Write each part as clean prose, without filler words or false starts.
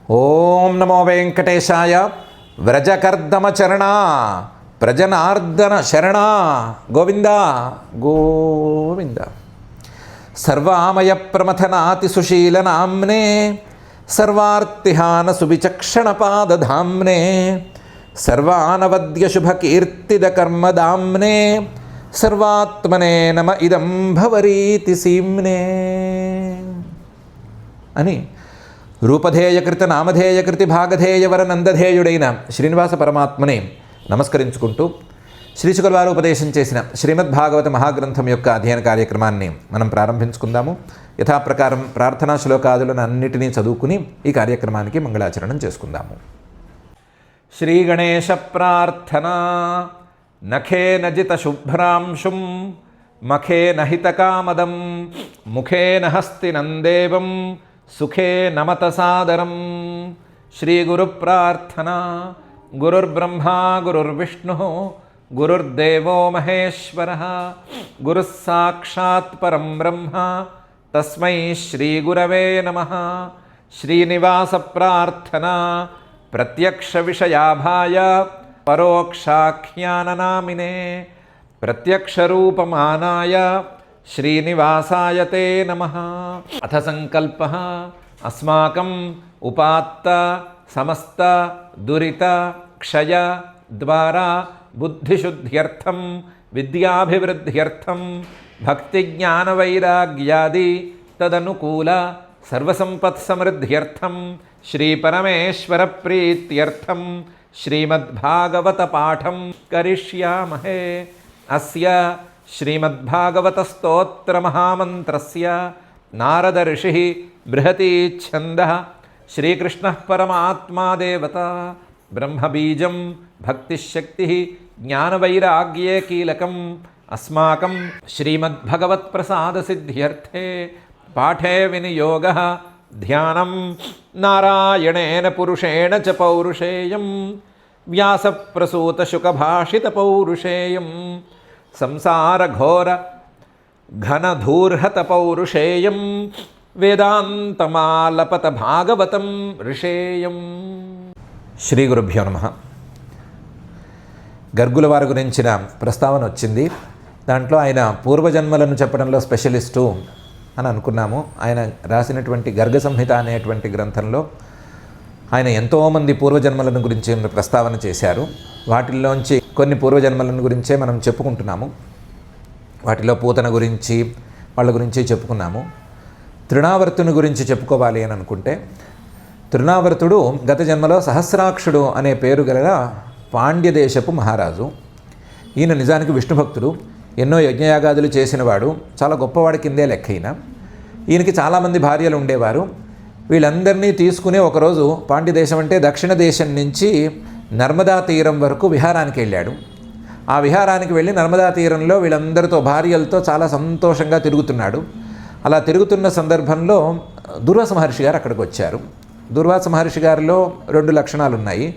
ఓం నమో వెంకటేశాయ. వ్రజకర్దమచరణ ప్రజనార్దన శరణ గోవింద గోవింద. సర్వామయ ప్రమథనాతి సుశీలనామ్నే సర్వార్తిహాన సువిచక్షణపాదధామ్నే సర్వానవద్య శుభకీర్తిద కర్మదామ్నే సర్వాత్మనే నమ ఇదం భవరీతి సీమ్నే అని రూపధేయకృత నామధేయకృతి భాగధేయవర నందధేయుడైన శ్రీనివాస పరమాత్మని నమస్కరించుకుంటూ శ్రీశుకుల వారు ఉపదేశం చేసిన శ్రీమద్భాగవత మహాగ్రంథం యొక్క అధ్యయన కార్యక్రమాన్ని మనం ప్రారంభించుకుందాము. యథాప్రకారం ప్రార్థనా శ్లోకాదులను అన్నిటినీ చదువుకుని ఈ కార్యక్రమానికి మంగళాచరణం చేసుకుందాము. శ్రీ గణేశ ప్రార్థన. నఖేన జిత శుభ్రాంశుం మఖేన హితకామదం ముఖేన హస్తినందేవం సుఖే నమత సాదరం. శ్రీ గురు ప్రార్థన. గురుర్బ్రహ్మా గురుర్విష్ణు గురుర్దేవో మహేశ్వరః గురుః సాక్షాత్ పరం బ్రహ్మ తస్మై శ్రీ గురవే నమః. శ్రీనివాస ప్రార్థన. ప్రత్యక్ష విషయాభాయ పరోక్షాఖ్యాననామినే ప్రత్యక్షరూపమానాయ శ్రీనివాసాయ తే నమః. అథ సంకల్పః అస్మాకం ఉపాత్త సమస్త దురిత క్షయ ద్వారా బుద్ధిశుద్ధ్యర్థం విద్యాభివృద్ధ్యర్థం భక్తిజ్ఞానవైరాగ్యాది తదనుకూల సర్వసంపత్సమృద్ధ్యర్థం శ్రీపరమేశ్వర ప్రీత్యర్థం శ్రీమద్భాగవత పాఠం కరిష్యామహే. అస్య శ్రీమద్భాగవత స్తోత్ర మహామంత్రస్య నారద ఋషి బృహతి ఛందః శ్రీకృష్ణ పరమాత్మా దేవత బ్రహ్మబీజం భక్తిశక్తి జ్ఞానవైరాగ్యే కీలకం. అస్మాకం శ్రీమద్భగవత్ప్రసాదసిద్ధ్యర్థే పాఠే వినియోగః ధ్యానం నారాయణేన పురుషేణ చ పౌరుషేయం వ్యాసప్రసూతశుకభాషిత పౌరుషేయం సంసారఘోర ఘనధూర్హత పౌరుషేయం వేదాంతమాలపత భాగవతం ఋషేయం. శ్రీ గురుభ్యో నమః. గర్గుల వారి గురించిన ప్రస్తావన వచ్చింది. దాంట్లో ఆయన పూర్వజన్మలను చెప్పడంలో స్పెషలిస్టు అని అనుకున్నాము. ఆయన రాసినటువంటి గర్గ సంహిత అనేటువంటి గ్రంథంలో ఆయన ఎంతోమంది పూర్వజన్మలను గురించి ప్రస్తావన చేశారు. వాటిల్లోంచి కొన్ని పూర్వజన్మలను గురించే మనం చెప్పుకుంటున్నాము. వాటిలో పూతన గురించి వాళ్ళ గురించి చెప్పుకున్నాము. తృణావర్తుని గురించి చెప్పుకోవాలి అని అనుకుంటే, తృణావర్తుడు గత జన్మలో సహస్రాక్షుడు అనే పేరు గల పాండ్యదేశపు మహారాజు. ఈయన నిజానికి విష్ణుభక్తుడు, ఎన్నో యజ్ఞయాగాదులు చేసినవాడు, చాలా గొప్పవాడి కిందే లెక్కైన. ఈయనకి చాలామంది భార్యలు ఉండేవారు. వీళ్ళందరినీ తీసుకుని ఒకరోజు పాండ్యదేశం అంటే దక్షిణ దేశం నుంచి నర్మదా తీరం వరకు విహారానికి వెళ్ళాడు. ఆ విహారానికి వెళ్ళి నర్మదా తీరంలో వీళ్ళందరితో భార్యలతో చాలా సంతోషంగా తిరుగుతున్నాడు. అలా తిరుగుతున్న సందర్భంలో దుర్వాస మహర్షి గారు అక్కడికి వచ్చారు. దుర్వాస మహర్షి గారిలో 2 లక్షణాలు ఉన్నాయి.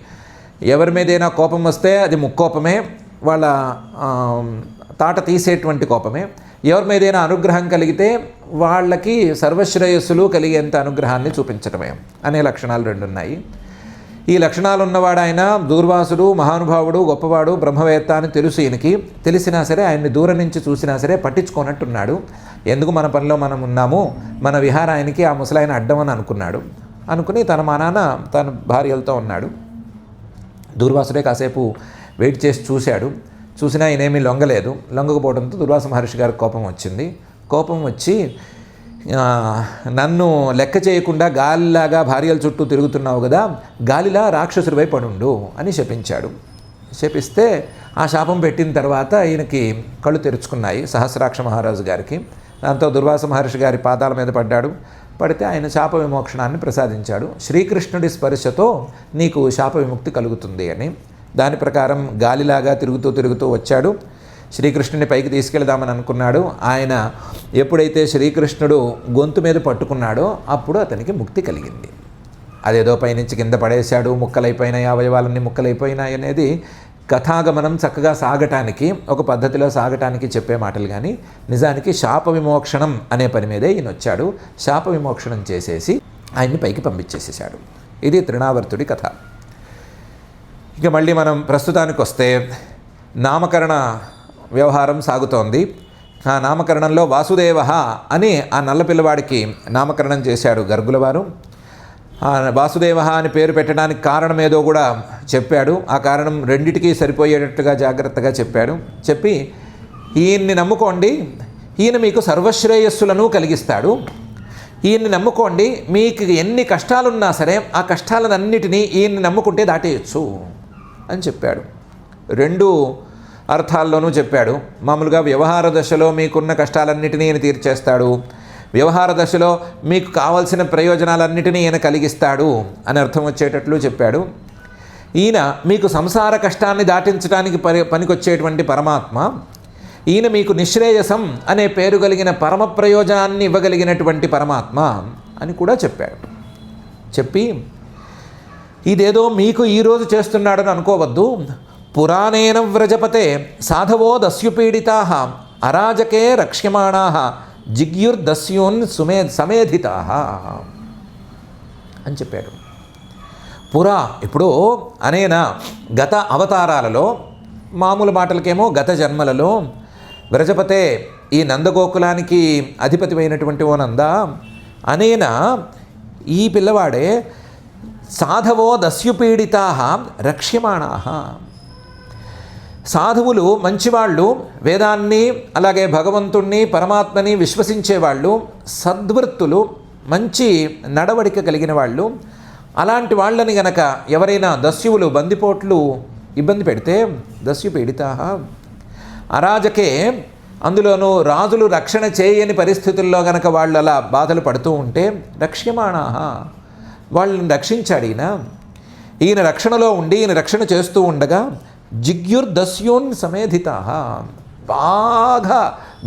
ఎవరి మీదైనా కోపం వస్తే అది ముక్కోపమే, వాళ్ళ తాట తీసేటువంటి కోపమే. ఎవరి మీదైనా అనుగ్రహం కలిగితే వాళ్ళకి సర్వశ్రేయస్సులు కలిగేంత అనుగ్రహాన్ని చూపించడమే అనే లక్షణాలు 2 ఉన్నాయి. ఈ లక్షణాలు ఉన్నవాడు ఆయన. దూర్వాసుడు మహానుభావుడు, గొప్పవాడు, బ్రహ్మవేత్త అని తెలుసు ఈయనకి. తెలిసినా సరే ఆయన్ని దూరం నుంచి చూసినా సరే పట్టించుకోనట్టున్నాడు. ఎందుకు మన పనిలో మనం ఉన్నాము, మన విహారానికి ఆ ముసలాయన అడ్డం అని అనుకుని తన మానాన తన భార్యలతో ఉన్నాడు. దూర్వాసుడే కాసేపు వెయిట్ చేసి చూశాడు. చూసినా ఈయనేమీ లొంగలేదు. లొంగకపోవడంతో దుర్వాస మహర్షి గారికి కోపం వచ్చింది. కోపం వచ్చి, నన్ను లెక్క చేయకుండా గాలిలాగా భార్యల చుట్టూ తిరుగుతున్నావు కదా, గాలిలా రాక్షసుడిపై పడుండు అని శపించాడు. శపిస్తే ఆ శాపం పెట్టిన తర్వాత ఈయనకి కళ్ళు తెరుచుకున్నాయి సహస్రాక్ష మహారాజు గారికి. దాంతో దుర్వాస మహర్షి గారి పాదాల మీద పడ్డాడు. పడితే ఆయన శాప విమోక్షణాన్ని ప్రసాదించాడు. శ్రీకృష్ణుడి స్పర్శతో నీకు శాప విముక్తి కలుగుతుంది అని. దాని ప్రకారం గాలిలాగా తిరుగుతూ వచ్చాడు. శ్రీకృష్ణుని పైకి తీసుకెళ్దామని అనుకున్నాడు. ఆయన ఎప్పుడైతే శ్రీకృష్ణుడు గొంతు మీద పట్టుకున్నాడో అప్పుడు అతనికి ముక్తి కలిగింది. అదేదో పైనుంచి కింద పడేశాడు, ముక్కలైపోయినాయి, అవయవాలన్నీ ముక్కలైపోయినాయి అనేది కథాగమనం చక్కగా సాగటానికి, ఒక పద్ధతిలో సాగటానికి చెప్పే మాటలు. కానీ నిజానికి శాప విమోక్షణం అనే పని మీదే ఈయన వచ్చాడు. శాప విమోక్షణం చేసేసి ఆయన్ని పైకి పంపించేసేసాడు. ఇది తృణావర్తుడి కథ. ఇక మళ్ళీ మనం ప్రస్తుతానికి వస్తే నామకరణ వ్యవహారం సాగుతోంది. ఆ నామకరణంలో వాసుదేవ అని ఆ నల్ల పిల్లవాడికి నామకరణం చేశాడు గర్గుల వారు. ఆ వాసుదేవ అని పేరు పెట్టడానికి కారణం ఏదో కూడా చెప్పాడు. ఆ కారణం రెండిటికీ సరిపోయేటట్టుగా జాగ్రత్తగా చెప్పాడు. చెప్పి ఈయన్ని నమ్ముకోండి, ఈయన మీకు సర్వశ్రేయస్సులను కలిగిస్తాడు, ఈయన్ని నమ్ముకోండి, మీకు ఎన్ని కష్టాలున్నా సరే ఆ కష్టాలన్నిటినీ ఈయన్ని నమ్ముకుంటే దాటేయచ్చు అని చెప్పాడు. రెండు అర్థాల్లోనూ చెప్పాడు. మామూలుగా వ్యవహార దశలో మీకున్న కష్టాలన్నిటినీ ఈయన తీర్చేస్తాడు, వ్యవహార దశలో మీకు కావాల్సిన ప్రయోజనాలన్నిటినీ ఈయన కలిగిస్తాడు అని అర్థం వచ్చేటట్లు చెప్పాడు. ఈయన మీకు సంసార కష్టాన్ని దాటించడానికి పనికొచ్చేటువంటి పరమాత్మ, ఈయన మీకు నిశ్రేయసం అనే పేరు కలిగిన పరమ ప్రయోజనాన్ని ఇవ్వగలిగినటువంటి పరమాత్మ అని కూడా చెప్పాడు. చెప్పి ఇదేదో మీకు ఈరోజు చేస్తున్నాడని అనుకోవద్దు. పురాణేన వ్రజపతే సాధవో దస్యుపీడితా అరాజకే రక్ష్యమాణా జిగ్యుర్దస్యూన్ సమేధితా అని చెప్పాడు. పురా ఇప్పుడు అనేన గత అవతారాలలో, మామూలు మాటలకేమో గత జన్మలలో, వ్రజపతే ఈ నందగోకులానికి అధిపతిమైనటువంటి ఓ నంద, అనేన ఈ పిల్లవాడే సాధవో దస్యుపీడితా రక్ష్యమాణా, సాధువులు మంచివాళ్ళు, వేదాన్ని అలాగే భగవంతుణ్ణి పరమాత్మని విశ్వసించేవాళ్ళు, సద్వృత్తులు, మంచి నడవడిక కలిగిన వాళ్ళు, అలాంటి వాళ్ళని గనక ఎవరైనా దస్యువులు బందిపోట్లు ఇబ్బంది పెడితే దస్యుపీడితా అరాజకే, అందులోనూ రాజులు రక్షణ చేయని పరిస్థితుల్లో గనక వాళ్ళు అలా బాధలు పడుతూ ఉంటే రక్ష్యమాణా, వాళ్ళని రక్షించాడు ఈయన. ఈయన రక్షణలో ఉండి ఈయన రక్షణ చేస్తూ ఉండగా జిగ్యుర్దస్యూన్ సమేధితా, బాగా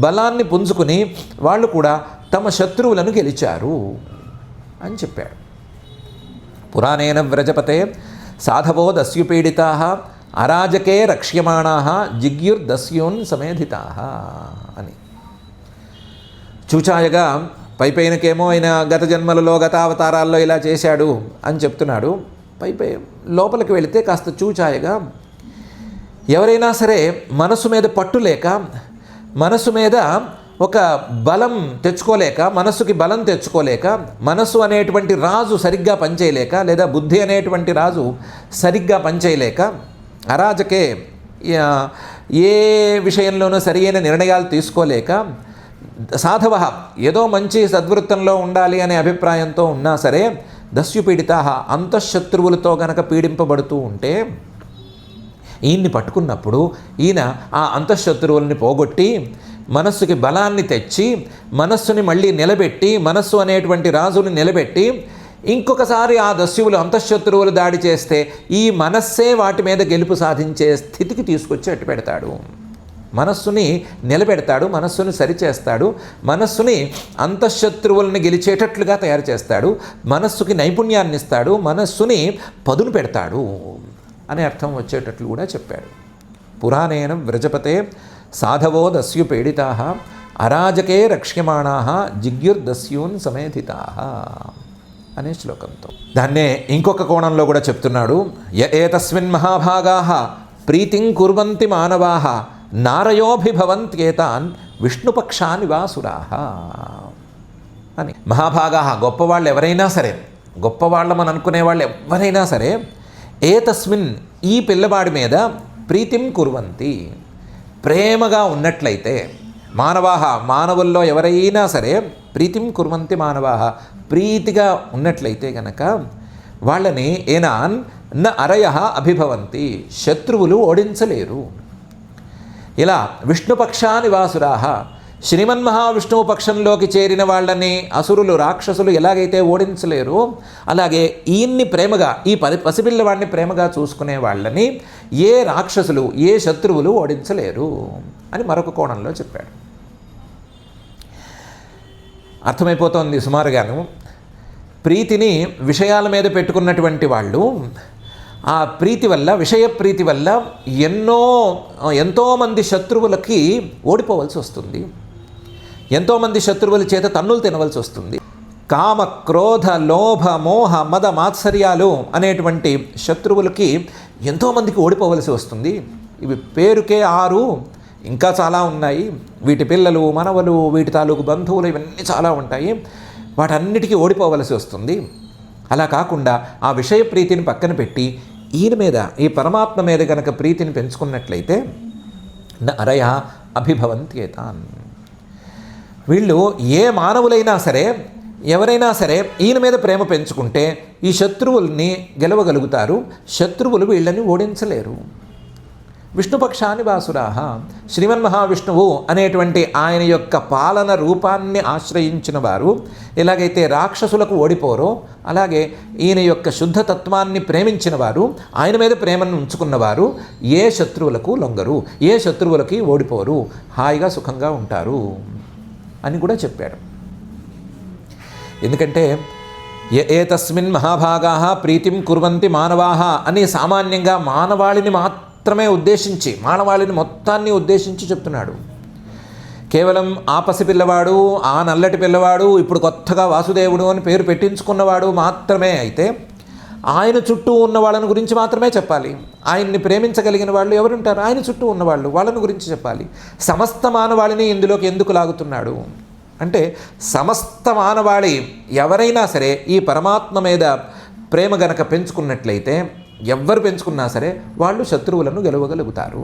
బలాన్ని పుంజుకుని వాళ్ళు కూడా తమ శత్రువులను గెలిచారు అని చెప్పాడు. పురాణేన వ్రజపతే సాధవో దస్యుపీడితా అరాజకే రక్ష్యమాణా జిగ్యుర్దస్యూన్ సమేధితా అని. చూచాయగా పైపైనకేమో ఆయన గత జన్మలలో గత అవతారాల్లో ఇలా చేశాడు అని చెప్తున్నాడు. పైపై లోపలికి వెళితే కాస్త చూచాయగా ఎవరైనా సరే మనసు మీద పట్టు లేక, మనసు మీద ఒక బలం తెచ్చుకోలేక, మనస్సుకి బలం తెచ్చుకోలేక, మనస్సు అనేటువంటి రాజు సరిగ్గా పనిచేయలేక, లేదా బుద్ధి అనేటువంటి రాజు సరిగ్గా పనిచేయలేక, అరాజకే ఏ విషయంలోనూ సరియైన నిర్ణయాలు తీసుకోలేక, సాధవ ఏదో మంచి సద్వృత్తంలో ఉండాలి అనే అభిప్రాయంతో ఉన్నా సరే దస్యుపీడితా అంతఃశత్రువులతో గనక పీడింపబడుతూ ఉంటే ఈయన్ని పట్టుకున్నప్పుడు ఈయన ఆ అంతఃశత్రువుల్ని పోగొట్టి మనస్సుకి బలాన్ని తెచ్చి మనస్సుని మళ్ళీ నిలబెట్టి, మనస్సు అనేటువంటి రాజుని నిలబెట్టి, ఇంకొకసారి ఆ దస్యువులు అంతఃశత్రువులు దాడి చేస్తే ఈ మనస్సే వాటి మీద గెలుపు సాధించే స్థితికి తీసుకొచ్చి అట్టు పెడతాడు. మనస్సుని నిలబెడతాడు, మనస్సుని సరిచేస్తాడు, మనస్సుని అంతఃశత్రువులను గెలిచేటట్లుగా తయారు చేస్తాడు, మనస్సుకి నైపుణ్యాన్ని ఇస్తాడు, మనస్సుని పదును పెడతాడు అనే అర్థం వచ్చేటట్లు కూడా చెప్పాడు. పురాణేన వ్రజపతే సాధవో దస్యుపీడితా అరాజకే రక్ష్యమాణా జిగ్యుర్దస్యూన్ సమేధితా అనే శ్లోకంతో. దాన్నే ఇంకొక కోణంలో కూడా చెప్తున్నాడు. ఏతస్మిన్ మహాభాగా ప్రీతిం కుర్వంతి మానవా నారయోభిభవంత్యేతాన్ విష్ణుపక్షానివాసురా అని. మహాభాగా గొప్పవాళ్ళు ఎవరైనా సరే, గొప్పవాళ్ళమని అనుకునే వాళ్ళు ఎవరైనా సరే, ఏతస్మిన్ ఈ పిల్లవాడి మీద ప్రీతిం కుర్వంతి ప్రేమగా ఉన్నట్లయితే, మానవాహ మానవుల్లో ఎవరైనా సరే ప్రీతిం కుర్వంతి మానవాహ ప్రీతిగా ఉన్నట్లయితే గనక వాళ్ళని ఏనాన్ న అరయ అభిభవంతి శత్రువులు ఓడించలేరు. ఇలా విష్ణుపక్షానివాసురాహ శ్రీమన్మహావిష్ణువు పక్షంలోకి చేరిన వాళ్ళని అసురులు రాక్షసులు ఎలాగైతే ఓడించలేరు, అలాగే ఈయన్ని ప్రేమగా ఈ పసిపిల్లవాడిని ప్రేమగా చూసుకునే వాళ్ళని ఏ రాక్షసులు ఏ శత్రువులు ఓడించలేరు అని మరొక కోణంలో చెప్పాడు. అర్థమైపోతోంది సుమారుగాను. ప్రీతిని విషయాల మీద పెట్టుకున్నటువంటి వాళ్ళు ఆ ప్రీతి వల్ల, విషయ ప్రీతి వల్ల ఎంతోమంది శత్రువులకి ఓడిపోవలసి వస్తుంది, ఎంతోమంది శత్రువుల చేత తన్నులు తినవలసి వస్తుంది. కామ, క్రోధ, లోభ, మోహ, మద, మాత్సర్యాలు అనేటువంటి శత్రువులకి ఎంతోమందికి ఓడిపోవలసి వస్తుంది. ఇవి పేరుకే 6, ఇంకా చాలా ఉన్నాయి. వీటి పిల్లలు, మనవలు, వీటి తాలూకు బంధువులు, ఇవన్నీ చాలా ఉంటాయి. వాటన్నిటికీ ఓడిపోవలసి వస్తుంది. అలా కాకుండా ఆ విషయ ప్రీతిని పక్కన పెట్టి ఈయన మీద, ఈ పరమాత్మ మీద కనుక ప్రీతిని పెంచుకున్నట్లయితే నరయ అభిభవంత్యేతాన్. వీళ్ళు ఏ మానవులైనా సరే, ఎవరైనా సరే ఈయన మీద ప్రేమ పెంచుకుంటే ఈ శత్రువుల్ని గెలవగలుగుతారు. శత్రువులు వీళ్ళని ఓడించలేరు. విష్ణుపక్షాని వాసురాహ, శ్రీమన్మహావిష్ణువు అనేటువంటి ఆయన యొక్క పాలన రూపాన్ని ఆశ్రయించిన వారు ఎలాగైతే రాక్షసులకు ఓడిపోరో, అలాగే ఈయన యొక్క శుద్ధతత్వాన్ని ప్రేమించిన వారు, ఆయన మీద ప్రేమను ఉంచుకున్నవారు ఏ శత్రువులకు లొంగరు, ఏ శత్రువులకి ఓడిపోరు, హాయిగా సుఖంగా ఉంటారు అని కూడా చెప్పాడు. ఎందుకంటే ఏతస్మిన్ మహాభాగాః ప్రీతిం కుర్వంతి మానవాః అని సామాన్యంగా మానవాళిని మాత్రమే ఉద్దేశించి, మానవాళిని మొత్తాన్ని ఉద్దేశించి చెప్తున్నాడు. కేవలం ఆ పసి పిల్లవాడు, ఆ నల్లటి పిల్లవాడు, ఇప్పుడు కొత్తగా వాసుదేవుడు అని పేరు పెట్టించుకున్నవాడు మాత్రమే అయితే ఆయన చుట్టూ ఉన్న వాళ్ళని గురించి మాత్రమే చెప్పాలి. ఆయన్ని ప్రేమించగలిగిన వాళ్ళు ఎవరుంటారు? ఆయన చుట్టూ ఉన్నవాళ్ళు, వాళ్ళని గురించి చెప్పాలి. సమస్త మానవాళిని ఇందులోకి ఎందుకు లాగుతున్నాడు అంటే, సమస్త మానవాళి ఎవరైనా సరే ఈ పరమాత్మ మీద ప్రేమ గనక పెంచుకున్నట్లయితే, ఎవ్వరు పెంచుకున్నా సరే వాళ్ళు శత్రువులను గెలవగలుగుతారు.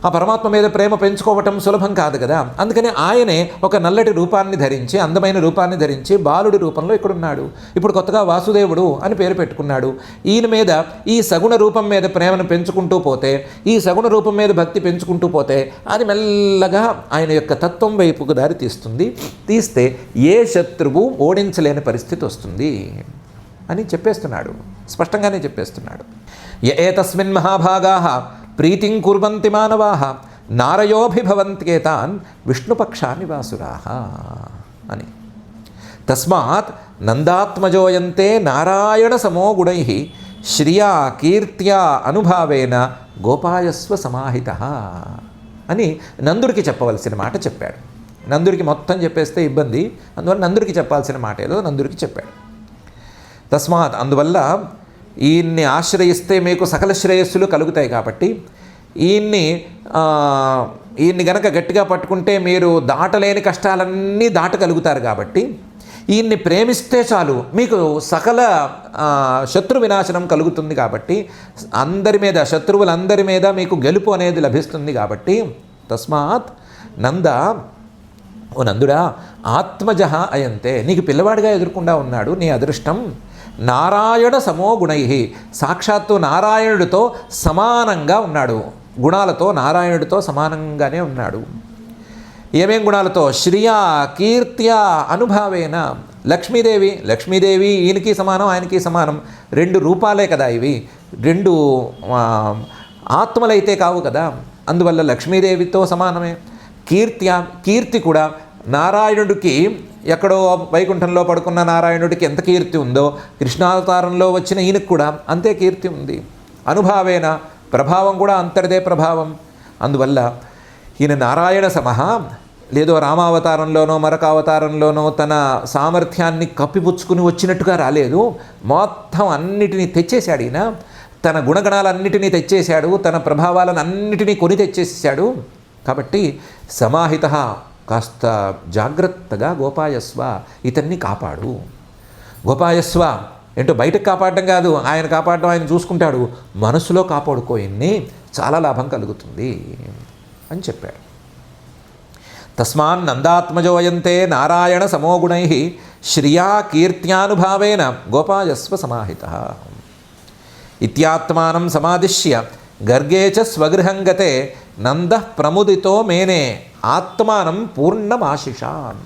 ఆ పరమాత్మ మీద ప్రేమ పెంచుకోవటం సులభం కాదు కదా. అందుకని ఆయనే ఒక నల్లటి రూపాన్ని ధరించి, అందమైన రూపాన్ని ధరించి బాలుడి రూపంలో ఇక్కడున్నాడు. ఇప్పుడు కొత్తగా వాసుదేవుడు అని పేరు పెట్టుకున్నాడు. ఈయన మీద, ఈ సగుణ రూపం మీద ప్రేమను పెంచుకుంటూ పోతే, ఈ సగుణ రూపం మీద భక్తి పెంచుకుంటూ పోతే అది మెల్లగా ఆయన యొక్క తత్వం వైపుకు దారి తీస్తుంది. తీస్తే ఏ శత్రువు ఓడించలేని పరిస్థితి వస్తుంది అని చెప్పేస్తున్నాడు. స్పష్టంగానే చెప్పేస్తున్నాడు. ఏతస్మిన్ మహాభాగాః ప్రీతిం కుర్వంతి మానవాః నారయోభిభవంత్యేతాన్ విష్ణుపక్షాని వాసురాః అని. తస్మాత్ నందాత్మజోయంతే నారాయణ సమో గుణైః శ్రియా కీర్త్యా అనుభావేన గోపాయస్వ సమాహితః అని నందుడికి చెప్పవలసిన మాట చెప్పాడు. నందుడికి మొత్తం చెప్పేస్తే ఇబ్బంది, అందువల్ల నందుడికి చెప్పాల్సిన మాట ఏదో నందుడికి చెప్పాడు. తస్మాత్, అందువల్ల ఈయన్ని ఆశ్రయిస్తే మీకు సకల శ్రేయస్సులు కలుగుతాయి కాబట్టి, ఈయన్ని గనక గట్టిగా పట్టుకుంటే మీరు దాటలేని కష్టాలన్నీ దాటగలుగుతారు కాబట్టి, ఈయన్ని ప్రేమిస్తే చాలు మీకు సకల శత్రు వినాశనం కలుగుతుంది కాబట్టి, అందరి మీద, శత్రువులందరి మీద మీకు గెలుపు అనేది లభిస్తుంది కాబట్టి, తస్మాత్ నంద, ఓ నందుడా, ఆత్మజః అయంతే, నీకు పిల్లవాడిగా ఎదుర్కొండా ఉన్నాడు నీ అదృష్టం. నారాయణ సమో గుణై, సాక్షాత్తు నారాయణుడితో సమానంగా ఉన్నాడు. గుణాలతో నారాయణుడితో సమానంగానే ఉన్నాడు. ఏమేం గుణాలతో? శ్రియా కీర్త్యా అనుభావేన. లక్ష్మీదేవి ఈయనకి సమానం, ఆయనకి సమానం. 2 రూపాలే కదా ఇవి, 2 ఆత్మలైతే కావు కదా. అందువల్ల లక్ష్మీదేవితో సమానమే. కీర్తి కూడా నారాయణుడికి, ఎక్కడో వైకుంఠంలో పడుకున్న నారాయణుడికి ఎంత కీర్తి ఉందో, కృష్ణావతారంలో వచ్చిన ఈయనకు కూడా అంతే కీర్తి ఉంది. అనుభావేన, ప్రభావం కూడా అంతటిదే ప్రభావం. అందువల్ల ఈయన నారాయణ సమహ, లేదో రామావతారంలోనో మరొక అవతారంలోనో తన సామర్థ్యాన్ని కప్పిపుచ్చుకుని వచ్చినట్టుగా రాలేదు. మొత్తం అన్నిటినీ తెచ్చేశాడు ఈయన. తన గుణగణాలన్నిటినీ తెచ్చేశాడు, తన ప్రభావాలను అన్నిటినీ కొని తెచ్చేసాడు. కాబట్టి సమాహిత, కాస్త జాగ్రత్తగా గోపాయస్వ, ఇతన్ని కాపాడు. గోపాయస్వ ఏంటో బయటకు కాపాడడం కాదు, ఆయన కాపాడడం ఆయన చూసుకుంటాడు, మనసులో కాపాడుకో, ఇన్ని చాలా లాభం కలుగుతుంది అని చెప్పాడు. తస్మాన్ నందాత్మజోయంతే నారాయణ సమోగుణై శ్రియా కీర్త్యానుభావేన గోపాయస్వ సమాహితః ఇత్యాత్మానం సమాదిశ్య గర్గే చ స్వగృహం గతే నందః ప్రముదితో మేనే ఆత్మానం పూర్ణమాశిషాన్.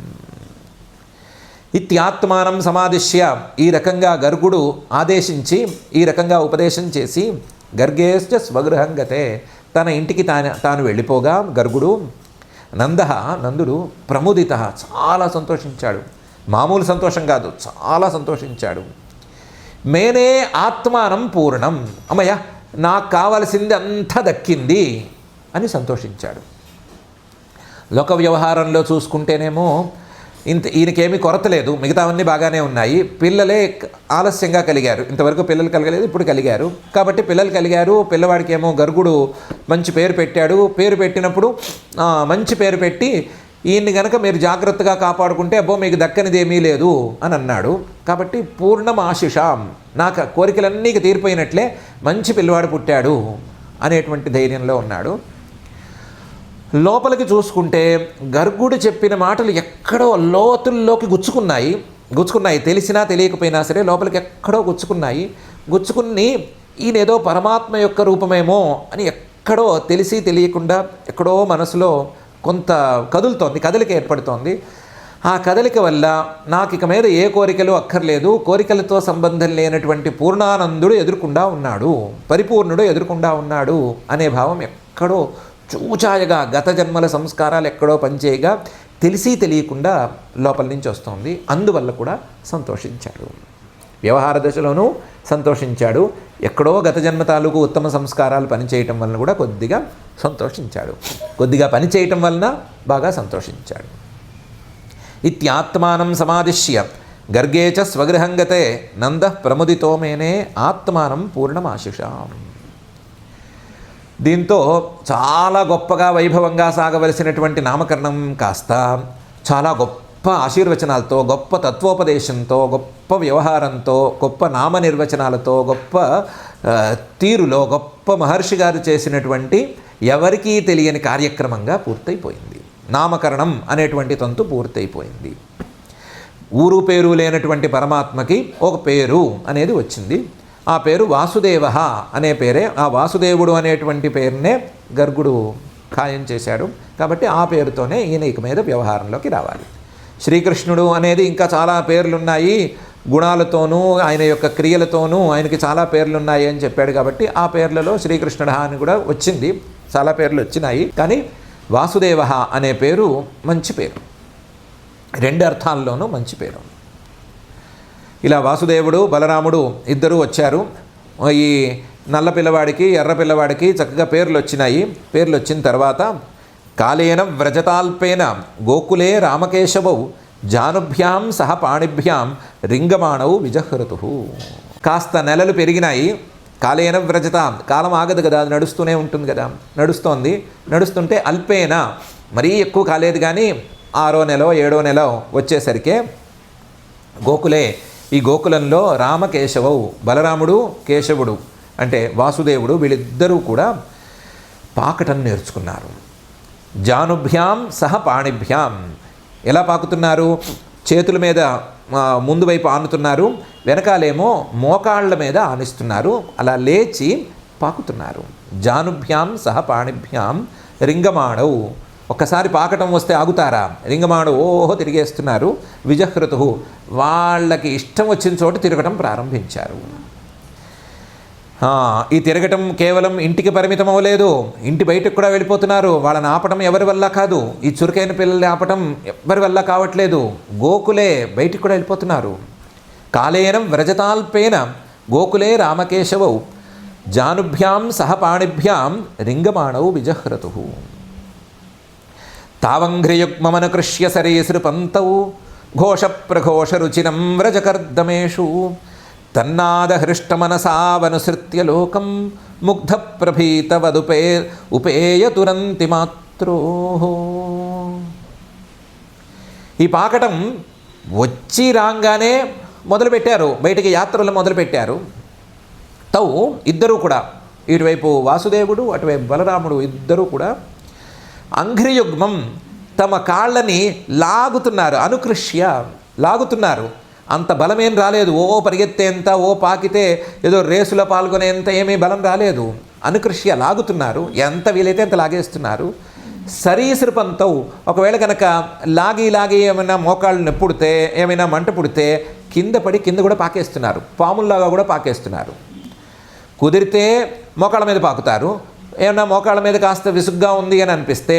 ఇత్యాత్మానం సమాదిశ్య, ఈ రకంగా గర్గుడు ఆదేశించి, ఈ రకంగా ఉపదేశం చేసి, గర్గేశ్చ స్వగృహం గతే, తన ఇంటికి తాను వెళ్ళిపోగా గర్గుడు, నందుడు ప్రముదిత, చాలా సంతోషించాడు. మామూలు సంతోషం కాదు, చాలా సంతోషించాడు. మేనే ఆత్మానం పూర్ణం, అమ్మయ్య నాకు కావలసింది అంతా దక్కింది అని సంతోషించాడు. లోక వ్యవహారంలో చూసుకుంటేనేమో ఈయనకేమీ కొరత లేదు, మిగతావన్నీ బాగానే ఉన్నాయి. పిల్లలే ఆలస్యంగా కలిగారు, ఇంతవరకు పిల్లలు కలగలేదు, ఇప్పుడు కలిగారు. కాబట్టి పిల్లలు కలిగారు. పిల్లవాడికి ఏమో గర్గుడు మంచి పేరు పెట్టాడు. పేరు పెట్టినప్పుడు మంచి పేరు పెట్టి ఈయన్ని కనుక మీరు జాగ్రత్తగా కాపాడుకుంటే అబ్బో మీకు దక్కనిది ఏమీ లేదు అని అన్నాడు. కాబట్టి పూర్ణం ఆశిషాం, నాకు కోరికలన్నీ తీరిపోయినట్లే, మంచి పిల్లవాడు పుట్టాడు అనేటువంటి ధైర్యంలో ఉన్నాడు. లోపలికి చూసుకుంటే గర్గుడు చెప్పిన మాటలు ఎక్కడో లోతుల్లోకి గుచ్చుకున్నాయి, తెలిసినా తెలియకపోయినా సరే లోపలికి ఎక్కడో గుచ్చుకుని ఈయన ఏదో పరమాత్మ యొక్క రూపమేమో అని ఎక్కడో తెలిసి తెలియకుండా ఎక్కడో మనసులో కొంత కదిలిక ఏర్పడుతోంది. ఆ కదలిక వల్ల నాకు ఇక మీద ఏ కోరికలు అక్కర్లేదు, కోరికలతో సంబంధం లేనటువంటి పూర్ణానందుడు ఎదుర్కొండా ఉన్నాడు, పరిపూర్ణుడు ఎదుర్కొండా ఉన్నాడు అనే భావం ఎక్కడో చూచాయగా, గత జన్మల సంస్కారాలు ఎక్కడో పనిచేయగా తెలిసి తెలియకుండా లోపల నుంచి వస్తుంది. అందువల్ల కూడా సంతోషించాడు. వ్యవహార దశలోనూ సంతోషించాడు, ఎక్కడో గత జన్మ తాలూకు ఉత్తమ సంస్కారాలు పనిచేయటం వలన కూడా కొద్దిగా సంతోషించాడు, కొద్దిగా పనిచేయటం వలన బాగా సంతోషించాడు. ఇత్యాత్మానం సమాదిశ్య గర్గే చ స్వగృహం గతే నందః ప్రముదితో మేనే ఆత్మానం పూర్ణమాశిషాం. దీంతో చాలా గొప్పగా వైభవంగా సాగవలసినటువంటి నామకరణం కాస్త చాలా గొప్ప ఆశీర్వచనాలతో, గొప్ప తత్వోపదేశంతో, గొప్ప వ్యవహారంతో, గొప్ప నామ నిర్వచనాలతో, గొప్ప తీరులో గొప్ప మహర్షి గారు చేసినటువంటి ఎవరికీ తెలియని కార్యక్రమంగా పూర్తయిపోయింది. నామకరణం అనేటువంటి తంతు పూర్తయిపోయింది. ఊరు పేరు లేనటువంటి పరమాత్మకి ఒక పేరు అనేది వచ్చింది. ఆ పేరు వాసుదేవ అనే పేరే. ఆ వాసుదేవుడు అనేటువంటి పేరునే గర్గుడు ఖాయం చేశాడు. కాబట్టి ఆ పేరుతోనే ఈయన ఇక మీద వ్యవహారంలోకి రావాలి. శ్రీకృష్ణుడు అనేది ఇంకా చాలా పేర్లున్నాయి, గుణాలతోనూ ఆయన యొక్క క్రియలతోనూ ఆయనకి చాలా పేర్లున్నాయి అని చెప్పాడు. కాబట్టి ఆ పేర్లలో శ్రీకృష్ణుడు అని కూడా వచ్చింది, చాలా పేర్లు వచ్చినాయి. కానీ వాసుదేవ అనే పేరు మంచి పేరు, రెండు అర్థాల్లోనూ మంచి పేరు. ఇలా వాసుదేవుడు బలరాముడు ఇద్దరూ వచ్చారు. ఈ నల్ల పిల్లవాడికి ఎర్ర పిల్లవాడికి చక్కగా పేర్లు వచ్చినాయి. పేర్లు వచ్చిన తర్వాత కాలేన వ్రజతాల్పేన గోకులే రామకేశవౌ జానుభ్యాం సహ పాణిభ్యాం రింగమాణౌ విజహృతు. కాస్త నెలలు పెరిగినాయి. కాలేన వ్రజతాం, కాలం ఆగదు కదా, అది నడుస్తూనే ఉంటుంది కదా, నడుస్తుంటే అల్పేన, మరీ ఎక్కువ కాలేదు కానీ 6వ నెలో 7వ నెలో వచ్చేసరికి గోకులే, ఈ గోకులంలో రామకేశవౌ, బలరాముడు కేశవుడు అంటే వాసుదేవుడు వీళ్ళిద్దరూ కూడా పాకటం నేర్చుకున్నారు. జానుభ్యాం సహ పాణిభ్యాం, ఎలా పాకుతున్నారు? చేతుల మీద ముందు వైపు ఆనుతున్నారు, వెనకాలేమో మోకాళ్ళ మీద ఆనిస్తున్నారు, అలా లేచి పాకుతున్నారు. జానుభ్యాం సహ పాణిభ్యాం రింగమాణౌ, ఒక్కసారి పాకటం వస్తే ఆగుతారా? రింగమాణౌ ఓహో తిరిగేస్తున్నారు. విజహృతు, వాళ్ళకి ఇష్టం వచ్చిన చోట తిరగటం ప్రారంభించారు. ఈ తిరగటం కేవలం ఇంటికి పరిమితం అవ్వలేదు, ఇంటి బయటకు కూడా వెళ్ళిపోతున్నారు. వాళ్ళని ఆపటం ఎవరి వల్ల కాదు, ఈ చురుకైన పిల్లల్ని ఆపటం ఎవరి వల్ల కావట్లేదు. గోకులే బయటికి కూడా వెళ్ళిపోతున్నారు. కాలేనం వ్రజతాల్పేన గోకులే రామకేశవౌ జానుభ్యాం సహ పాణిభ్యాం రింగమాణౌ విజహ్రతు. తావంఘ్రియుగ్మమనుకృష్య సరీసృపంతౌ ఘోష ప్రఘోష రుచిరం వ్రజకర్దమేషు తన్నాదహృష్టమనసావనుసృత్య లోకం ముగ్ధ ప్రభీతవదుపే ఉపేయతురంతి మాత్రో. ఈ పాకటం వచ్చి రాగానే మొదలుపెట్టారు, బయటికి యాత్రలు మొదలుపెట్టారు. తౌ ఇద్దరూ కూడా, ఇటువైపు వాసుదేవుడు అటువైపు బలరాముడు ఇద్దరూ కూడా అంఘ్రియుగ్మం, తమ కాళ్ళని లాగుతున్నారు, అనుకృష్య లాగుతున్నారు. అంత బలమేం రాలేదు, ఓ పరిగెత్తేంత, ఓ పాకితే ఏదో రేసులో పాల్గొనేంత ఏమీ బలం రాలేదు. అనుకృష్య లాగుతున్నారు, ఎంత వీలైతే అంత లాగేస్తున్నారు. సరీసృపంతో, ఒకవేళ కనుక లాగి ఏమైనా మోకాళ్ళు నొప్పుడితే, ఏమైనా మంట పుడితే కింద పడి కింద కూడా పాకేస్తున్నారు, పాముల్లాగా కూడా పాకేస్తున్నారు. కుదిరితే మోకాళ్ళ మీద పాకుతారు, ఏమన్నా మోకాళ్ళ మీద కాస్త విసుగ్గా ఉంది అని అనిపిస్తే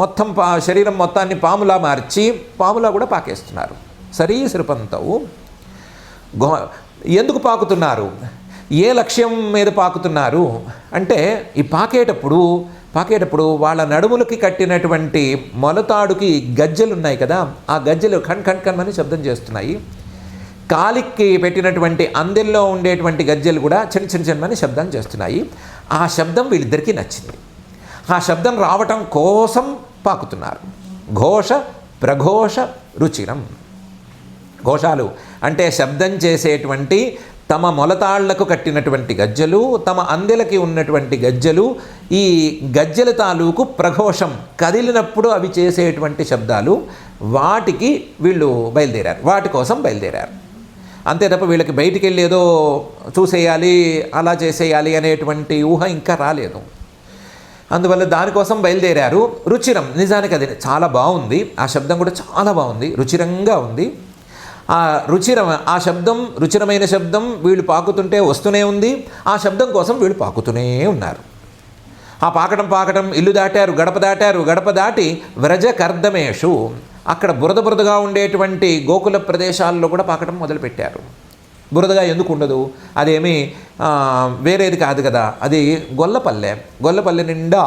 మొత్తం శరీరం మొత్తాన్ని పాములా మార్చి పాములా కూడా పాకేస్తున్నారు. సరీసృపంతో ఎందుకు పాకుతున్నారు? ఏ లక్ష్యం మీద పాకుతున్నారు అంటే ఈ పాకేటప్పుడు వాళ్ళ నడుములకి కట్టినటువంటి మొలతాడుకి గజ్జెలు ఉన్నాయి కదా, ఆ గజ్జెలు ఖణ్ ఖణ్ ఖణ్ అని శబ్దం చేస్తున్నాయి. కాలికి పెట్టినటువంటి అందెల్లో ఉండేటువంటి గజ్జెలు కూడా చిన్న శబ్దం చేస్తున్నాయి. ఆ శబ్దం వీళ్ళిద్దరికీ నచ్చింది. ఆ శబ్దం రావటం కోసం పాకుతున్నారు. ఘోష ప్రఘోష రుచిరం. ఘోషాలు అంటే శబ్దం చేసేటువంటి తమ మొలతాళ్లకు కట్టినటువంటి గజ్జెలు, తమ అందెలకి ఉన్నటువంటి గజ్జెలు, ఈ గజ్జెల తాలూకు ప్రఘోషం కదిలినప్పుడు అవి చేసేటువంటి శబ్దాలు, వాటికి వీళ్ళు బయలుదేరారు. వాటి కోసం బయలుదేరారు. అంతే తప్ప వీళ్ళకి బయటికి వెళ్ళి ఏదో చూసేయాలి, అలా చేసేయాలి అనేటువంటి ఊహ ఇంకా రాలేదు. అందువల్ల దానికోసం బయలుదేరారు. రుచిరం, నిజానికి అది చాలా బాగుంది. ఆ శబ్దం కూడా చాలా బాగుంది, రుచిరంగా ఉంది. ఆ రుచిరం, ఆ శబ్దం రుచిరమైన శబ్దం వీళ్ళు పాకుతుంటే వస్తూనే ఉంది. ఆ శబ్దం కోసం వీళ్ళు పాకుతూనే ఉన్నారు. ఆ పాకటం ఇల్లు దాటారు, గడప దాటి వ్రజ కర్దమేషు, అక్కడ బురదగా ఉండేటువంటి గోకుల ప్రదేశాల్లో కూడా పాకటం మొదలుపెట్టారు. బురదగా ఎందుకు ఉండదు? అదేమీ వేరేది కాదు కదా, అది గొల్లపల్లె నిండా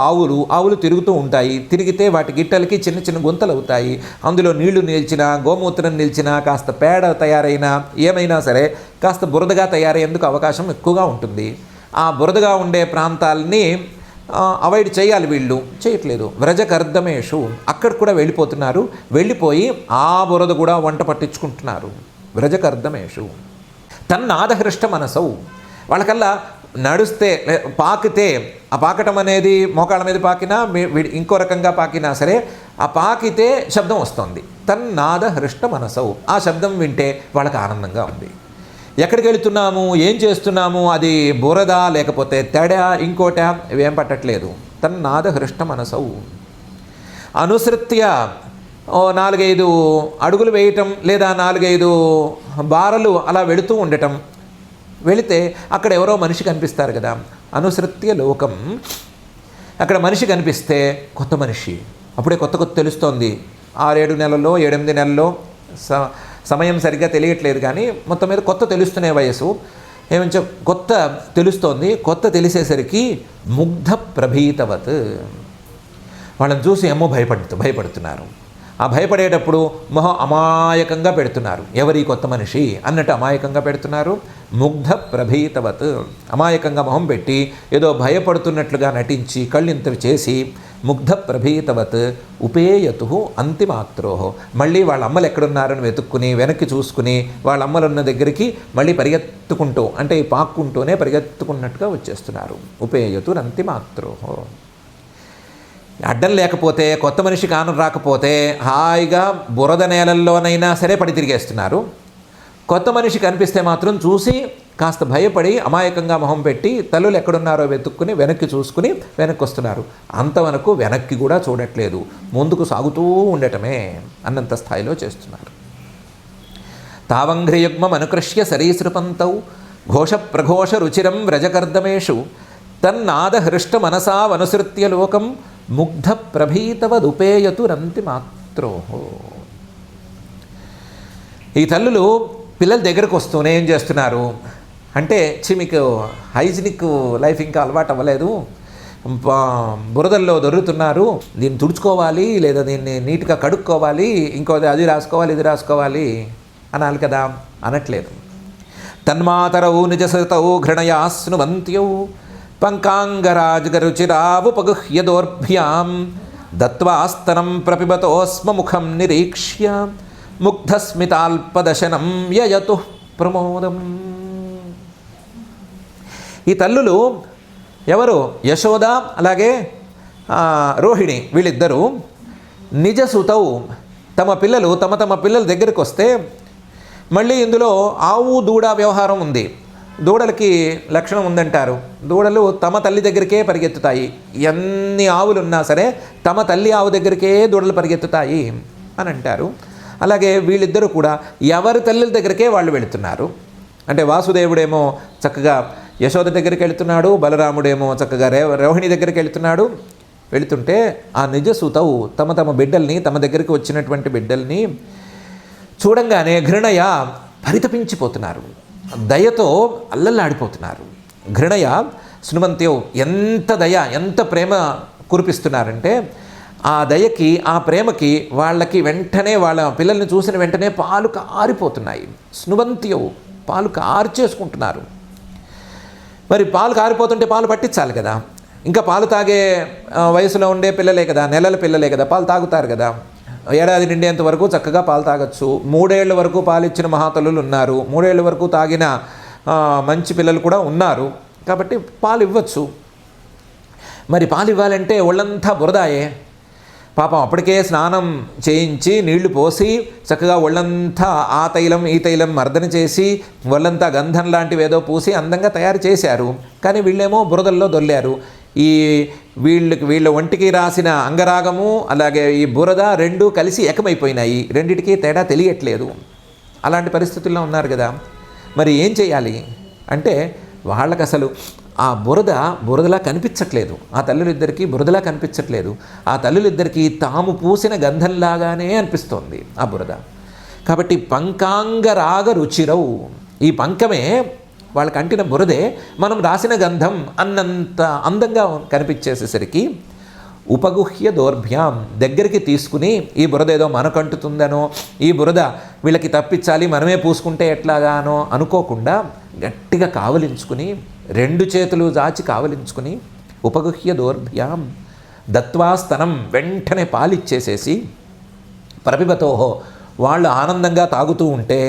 ఆవులు తిరుగుతూ ఉంటాయి. తిరిగితే వాటి గిట్టలకి చిన్న గుంతలు అవుతాయి. అందులో నీళ్లు నిలిచినా, గోమూత్రం నిలిచినా, కాస్త పేడ తయారైనా, ఏమైనా సరే కాస్త బురదగా తయారయ్యేందుకు అవకాశం ఎక్కువగా ఉంటుంది. ఆ బురదగా ఉండే ప్రాంతాలని అవాయిడ్ చేయాలి, వీళ్ళు చేయట్లేదు. వ్రజకర్దమేషు, అక్కడ కూడా వెళ్ళిపోతున్నారు. వెళ్ళిపోయి ఆ బురద కూడా వంట పట్టించుకుంటున్నారు. వ్రజకర్దమేషు తన్నాదహృష్ట మనసౌ, వాళ్ళకల్లా నడుస్తే పాకితే, ఆ పాకటం అనేది మోకాళ్ళ మీద పాకినా ఇంకో రకంగా పాకినా సరే ఆ పాకితే శబ్దం వస్తుంది. తన్నాదహృష్ట మనసౌ, ఆ శబ్దం వింటే వాళ్ళకి ఆనందంగా ఉంది. ఎక్కడికి వెళుతున్నాము, ఏం చేస్తున్నాము, అది బురద లేకపోతే తెడ ఇంకోట ఇవేం పట్టట్లేదు. తన్నాదహృష్ట మనసౌ అనుసృత్య 4-5 అడుగులు వేయటం, లేదా 4-5 బారలు అలా వెళుతూ ఉండటం. వెళితే అక్కడ ఎవరో మనిషి కనిపిస్తారు కదా, అనుసృత్య లోకం. అక్కడ మనిషి కనిపిస్తే కొత్త మనిషి, అప్పుడే కొత్త తెలుస్తోంది. 6-7 నెలల్లో 7-8 నెలల్లో సమయం సరిగ్గా తెలియట్లేదు, కానీ మొత్తం మీద కొత్త తెలుస్తునే వయసు. ఏమంటే కొత్త తెలుస్తోంది. కొత్త తెలిసేసరికి ముగ్ధ ప్రభీతవత్, వాళ్ళని చూసి ఏమో భయపడుతున్నారు. ఆ భయపడేటప్పుడు మొహం అమాయకంగా పెడుతున్నారు. ఎవరి కొత్త మనిషి అన్నట్టు అమాయకంగా పెడుతున్నారు. ముగ్ధ ప్రభీతవత్, అమాయకంగా మొహం పెట్టి ఏదో భయపడుతున్నట్లుగా నటించి కళ్ళింతవి చేసి ముగ్ధ ప్రభీతవత్ ఉపేయతు అంతిమాత్రోహో, మళ్ళీ వాళ్ళ అమ్మలు ఎక్కడున్నారని వెతుక్కుని వెనక్కి చూసుకుని వాళ్ళ అమ్మలున్న దగ్గరికి మళ్ళీ పరిగెత్తుకుంటూ, అంటే పాక్కుంటూనే పరిగెత్తుకున్నట్టుగా వచ్చేస్తున్నారు. ఉపేయతు అంతిమాత్రోహో, అడ్డం లేకపోతే, కొత్త మనిషి కానం రాకపోతే హాయిగా బురద నేలల్లోనైనా సరే పడి తిరిగేస్తున్నారు. కొత్త మనిషి కనిపిస్తే మాత్రం చూసి కాస్త భయపడి అమాయకంగా మొహం పెట్టి తల్లులు ఎక్కడున్నారో వెతుక్కుని వెనక్కి చూసుకుని వెనక్కి వస్తున్నారు. అంతవరకు వెనక్కి కూడా చూడట్లేదు, ముందుకు సాగుతూ ఉండటమే అన్నంత స్థాయిలో చేస్తున్నారు. తావంఘ్రియుగ్మం అనుకృష్య సరీసృపంతౌ ఘోష ప్రఘోష రుచిరం వ్రజకర్దమేషు తన్నాదహృష్ట మనసా వనుసృత్య లోకం ముగ్ధ ప్రభీతవదుపేయతురంతిమాత్రోహో. ఈ తల్లులు పిల్లల దగ్గరకు వస్తూనే ఏం చేస్తున్నారు అంటే, మీకు హైజినిక్ లైఫ్ ఇంకా అలవాటు అవ్వలేదు, బురదల్లో దొరుకుతున్నారు, దీన్ని తుడుచుకోవాలి, లేదా దీన్ని నీట్గా కడుక్కోవాలి, ఇంకోది అది రాసుకోవాలి, ఇది రాసుకోవాలి అనాలి కదా, అనట్లేదు. తన్మాతరౌ నిజసతౌ ఘృణయాస్నువంత్యౌ పంకాంగరాజగరుచిరావుపగుహ్యదోర్భ్యాం దత్వాస్తనం ప్రపిబతోస్మ ముఖం నిరీక్ష్య ముగ్ధస్మితాల్పదశనం యయతు ప్రమోదం. ఈ తల్లులు ఎవరు? యశోద అలాగే రోహిణి, వీళ్ళిద్దరూ నిజసుతౌ, తమ పిల్లలు తమ పిల్లల దగ్గరికి వస్తే, మళ్ళీ ఇందులో ఆవు దూడ వ్యవహారం ఉంది. దూడలకి లక్షణం ఉందంటారు. దూడలు తమ తల్లి దగ్గరికే పరిగెత్తుతాయి. ఎన్ని ఆవులు ఉన్నా సరే తమ తల్లి ఆవు దగ్గరికే దూడలు పరిగెత్తుతాయి అని అంటారు. అలాగే వీళ్ళిద్దరూ కూడా ఎవరి తల్లిల దగ్గరికే వాళ్ళు వెళుతున్నారు. అంటే వాసుదేవుడేమో చక్కగా యశోద దగ్గరికి వెళుతున్నాడు, బలరాముడేమో చక్కగా రోహిణి దగ్గరికి వెళుతున్నాడు. వెళుతుంటే ఆ నిజసుతవు తమ బిడ్డల్ని, తమ దగ్గరికి వచ్చినటువంటి బిడ్డల్ని చూడంగానే ఘృణయ పరితపించిపోతున్నారు. దయతో అల్లల్లాడిపోతున్నారు. ఘృణయ స్నువంత్యౌ, ఎంత దయ, ఎంత ప్రేమ కురిపిస్తున్నారంటే ఆ దయకి, ఆ ప్రేమకి వాళ్ళకి వెంటనే వాళ్ళ పిల్లల్ని చూసిన వెంటనే పాలు కారిపోతున్నాయి. స్నువంత్యౌ, పాలు కార్చేసుకుంటున్నారు. మరి పాలు కారిపోతుంటే పాలు పట్టించాలి కదా. ఇంకా పాలు తాగే వయసులో ఉండే పిల్లలే కదా, నెలల పిల్లలే కదా, పాలు తాగుతారు కదా. ఏడాది నిండేంత వరకు చక్కగా పాలు తాగొచ్చు. 3 ఏళ్ల వరకు పాలు ఇచ్చిన మహాతల్లులు ఉన్నారు. 3 ఏళ్ల వరకు తాగిన మంచి పిల్లలు కూడా ఉన్నారు. కాబట్టి పాలు ఇవ్వచ్చు. మరి పాలు ఇవ్వాలంటే ఒళ్ళంతా బురదాయే. పాపం అప్పటికే స్నానం చేయించి నీళ్లు పోసి చక్కగా ఒళ్ళంతా ఆ తైలం ఈ తైలం మర్దన చేసి ఒళ్ళంతా గంధం లాంటివి ఏదో పూసి అందంగా తయారు చేశారు. కానీ వీళ్ళేమో బురదల్లో దొల్లారు. వీళ్ళ ఒంటికి రాసిన అంగరాగము అలాగే ఈ బురద రెండూ కలిసి ఏకమైపోయినాయి. రెండిటికి తేడా తెలియట్లేదు. అలాంటి పరిస్థితుల్లో ఉన్నారు కదా. మరి ఏం చేయాలి అంటే వాళ్ళకి అసలు ఆ బురదలా కనిపించట్లేదు. ఆ తల్లులిద్దరికీ బురదలా కనిపించట్లేదు. ఆ తల్లులిద్దరికీ తాము పూసిన గంధంలాగానే అనిపిస్తోంది ఆ బురద. కాబట్టి పంకాంగరాగ రుచిరవు, ఈ పంకమే వాళ్ళకి అంటిన బురదే మనం రాసిన గంధం అన్నంత అందంగా కనిపించేసేసరికి ఉపగుహ్య దౌర్భ్యాం, దగ్గరికి తీసుకుని ఈ బురద ఏదో మనకంటుతుందనో, ఈ బురద వీళ్ళకి తప్పించాలి మనమే పూసుకుంటే ఎట్లాగానో అనుకోకుండా గట్టిగా కావలించుకుని, 2 చేతులు చాచి కావలించుకుని ఉపగుహ్య దౌర్భ్యాం దత్వాస్తనం, వెంటనే పాలిచ్చేసేసి ప్రపిబతోహో, వాళ్ళు ఆనందంగా తాగుతూ ఉంటే,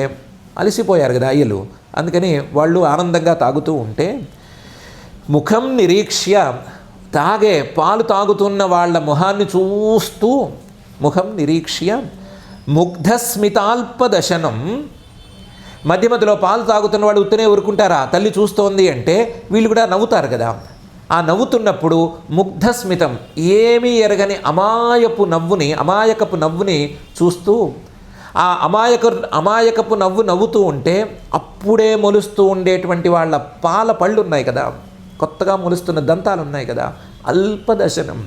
అలసిపోయారు కదా అయ్యలు, అందుకని వాళ్ళు ఆనందంగా తాగుతూ ఉంటే ముఖం నిరీక్ష్య, పాలు తాగుతున్న వాళ్ళ ముఖాన్ని చూస్తూ ముఖం నిరీక్ష్య ముగ్ధస్మితాల్పదశనం, మధ్య మధ్యలో పాలు తాగుతున్న వాళ్ళు ఉత్తనే ఊరుకుంటారా? తల్లి చూస్తోంది అంటే వీళ్ళు కూడా నవ్వుతారు కదా. ఆ నవ్వుతున్నప్పుడు ముగ్ధస్మితం, ఏమీ ఎరగని అమాయకపు నవ్వుని చూస్తూ ఆ అమాయకపు నవ్వుతూ ఉంటే అప్పుడే మొలుస్తూ ఉండేటువంటి వాళ్ళ పాల పళ్ళు ఉన్నాయి కదా, కొత్తగా మొలుస్తున్న దంతాలు ఉన్నాయి కదా, అల్పదశనం,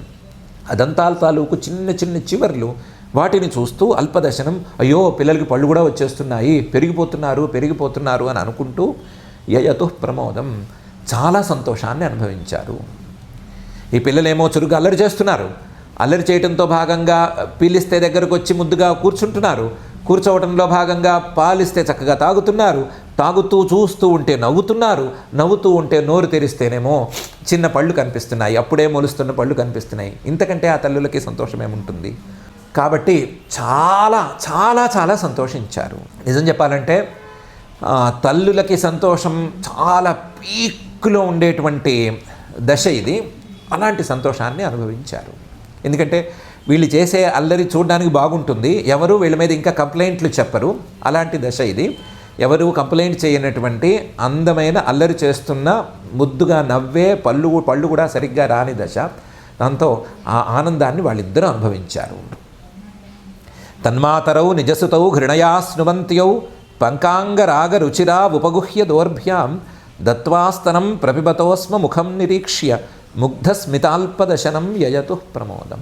ఆ దంతాల తాలూకు చిన్న చిన్న చివర్లు, వాటిని చూస్తూ అల్పదశనం, అయ్యో పిల్లలకి పళ్ళు కూడా వచ్చేస్తున్నాయి, పెరిగిపోతున్నారు అని అనుకుంటూ యయతు ప్రమోదం, చాలా సంతోషాన్ని అనుభవించారు. ఈ పిల్లలేమో చురుగ్గా అల్లరి చేస్తున్నారు. అల్లరి చేయడంతో భాగంగా పీలిస్తే దగ్గరకు వచ్చి ముద్దుగా కూర్చుంటున్నారు. కూర్చోవడంలో భాగంగా పాలిస్తే చక్కగా తాగుతున్నారు. తాగుతూ చూస్తూ ఉంటే నవ్వుతూ ఉంటే నోరు తెరిస్తేనేమో చిన్న పళ్ళు కనిపిస్తున్నాయి, అప్పుడే మొలుస్తున్న పళ్ళు కనిపిస్తున్నాయి. ఇంతకంటే ఆ తల్లులకి సంతోషం ఏముంటుంది? కాబట్టి చాలా చాలా చాలా సంతోషించారు. నిజం చెప్పాలంటే తల్లులకి సంతోషం చాలా పీక్లో ఉండేటువంటి దశ ఇది. అలాంటి సంతోషాన్ని అనుభవించారు. ఎందుకంటే వీళ్ళు చేసే అల్లరి చూడడానికి బాగుంటుంది, ఎవరు వీళ్ళ మీద ఇంకా కంప్లైంట్లు చెప్పరు. అలాంటి దశ ఇది. ఎవరు కంప్లైంట్ చేయనటువంటి అందమైన అల్లరి చేస్తున్న ముద్దుగా నవ్వే పళ్ళు కూడా సరిగ్గా రాని దశ. దాంతో ఆ ఆనందాన్ని వాళ్ళిద్దరూ అనుభవించారు. తన్మాతరౌ నిజసుతౌ ఘృణయా స్నువంత్యౌ పంకాంగరాగ రుచిరా ఉపగుహ్య దౌర్భ్యాం దత్వాస్తనం ప్రపిబతోస్మ ముఖం నిరీక్ష్య ముగ్ధస్మితాల్పదశనం యయతు ప్రమోదం.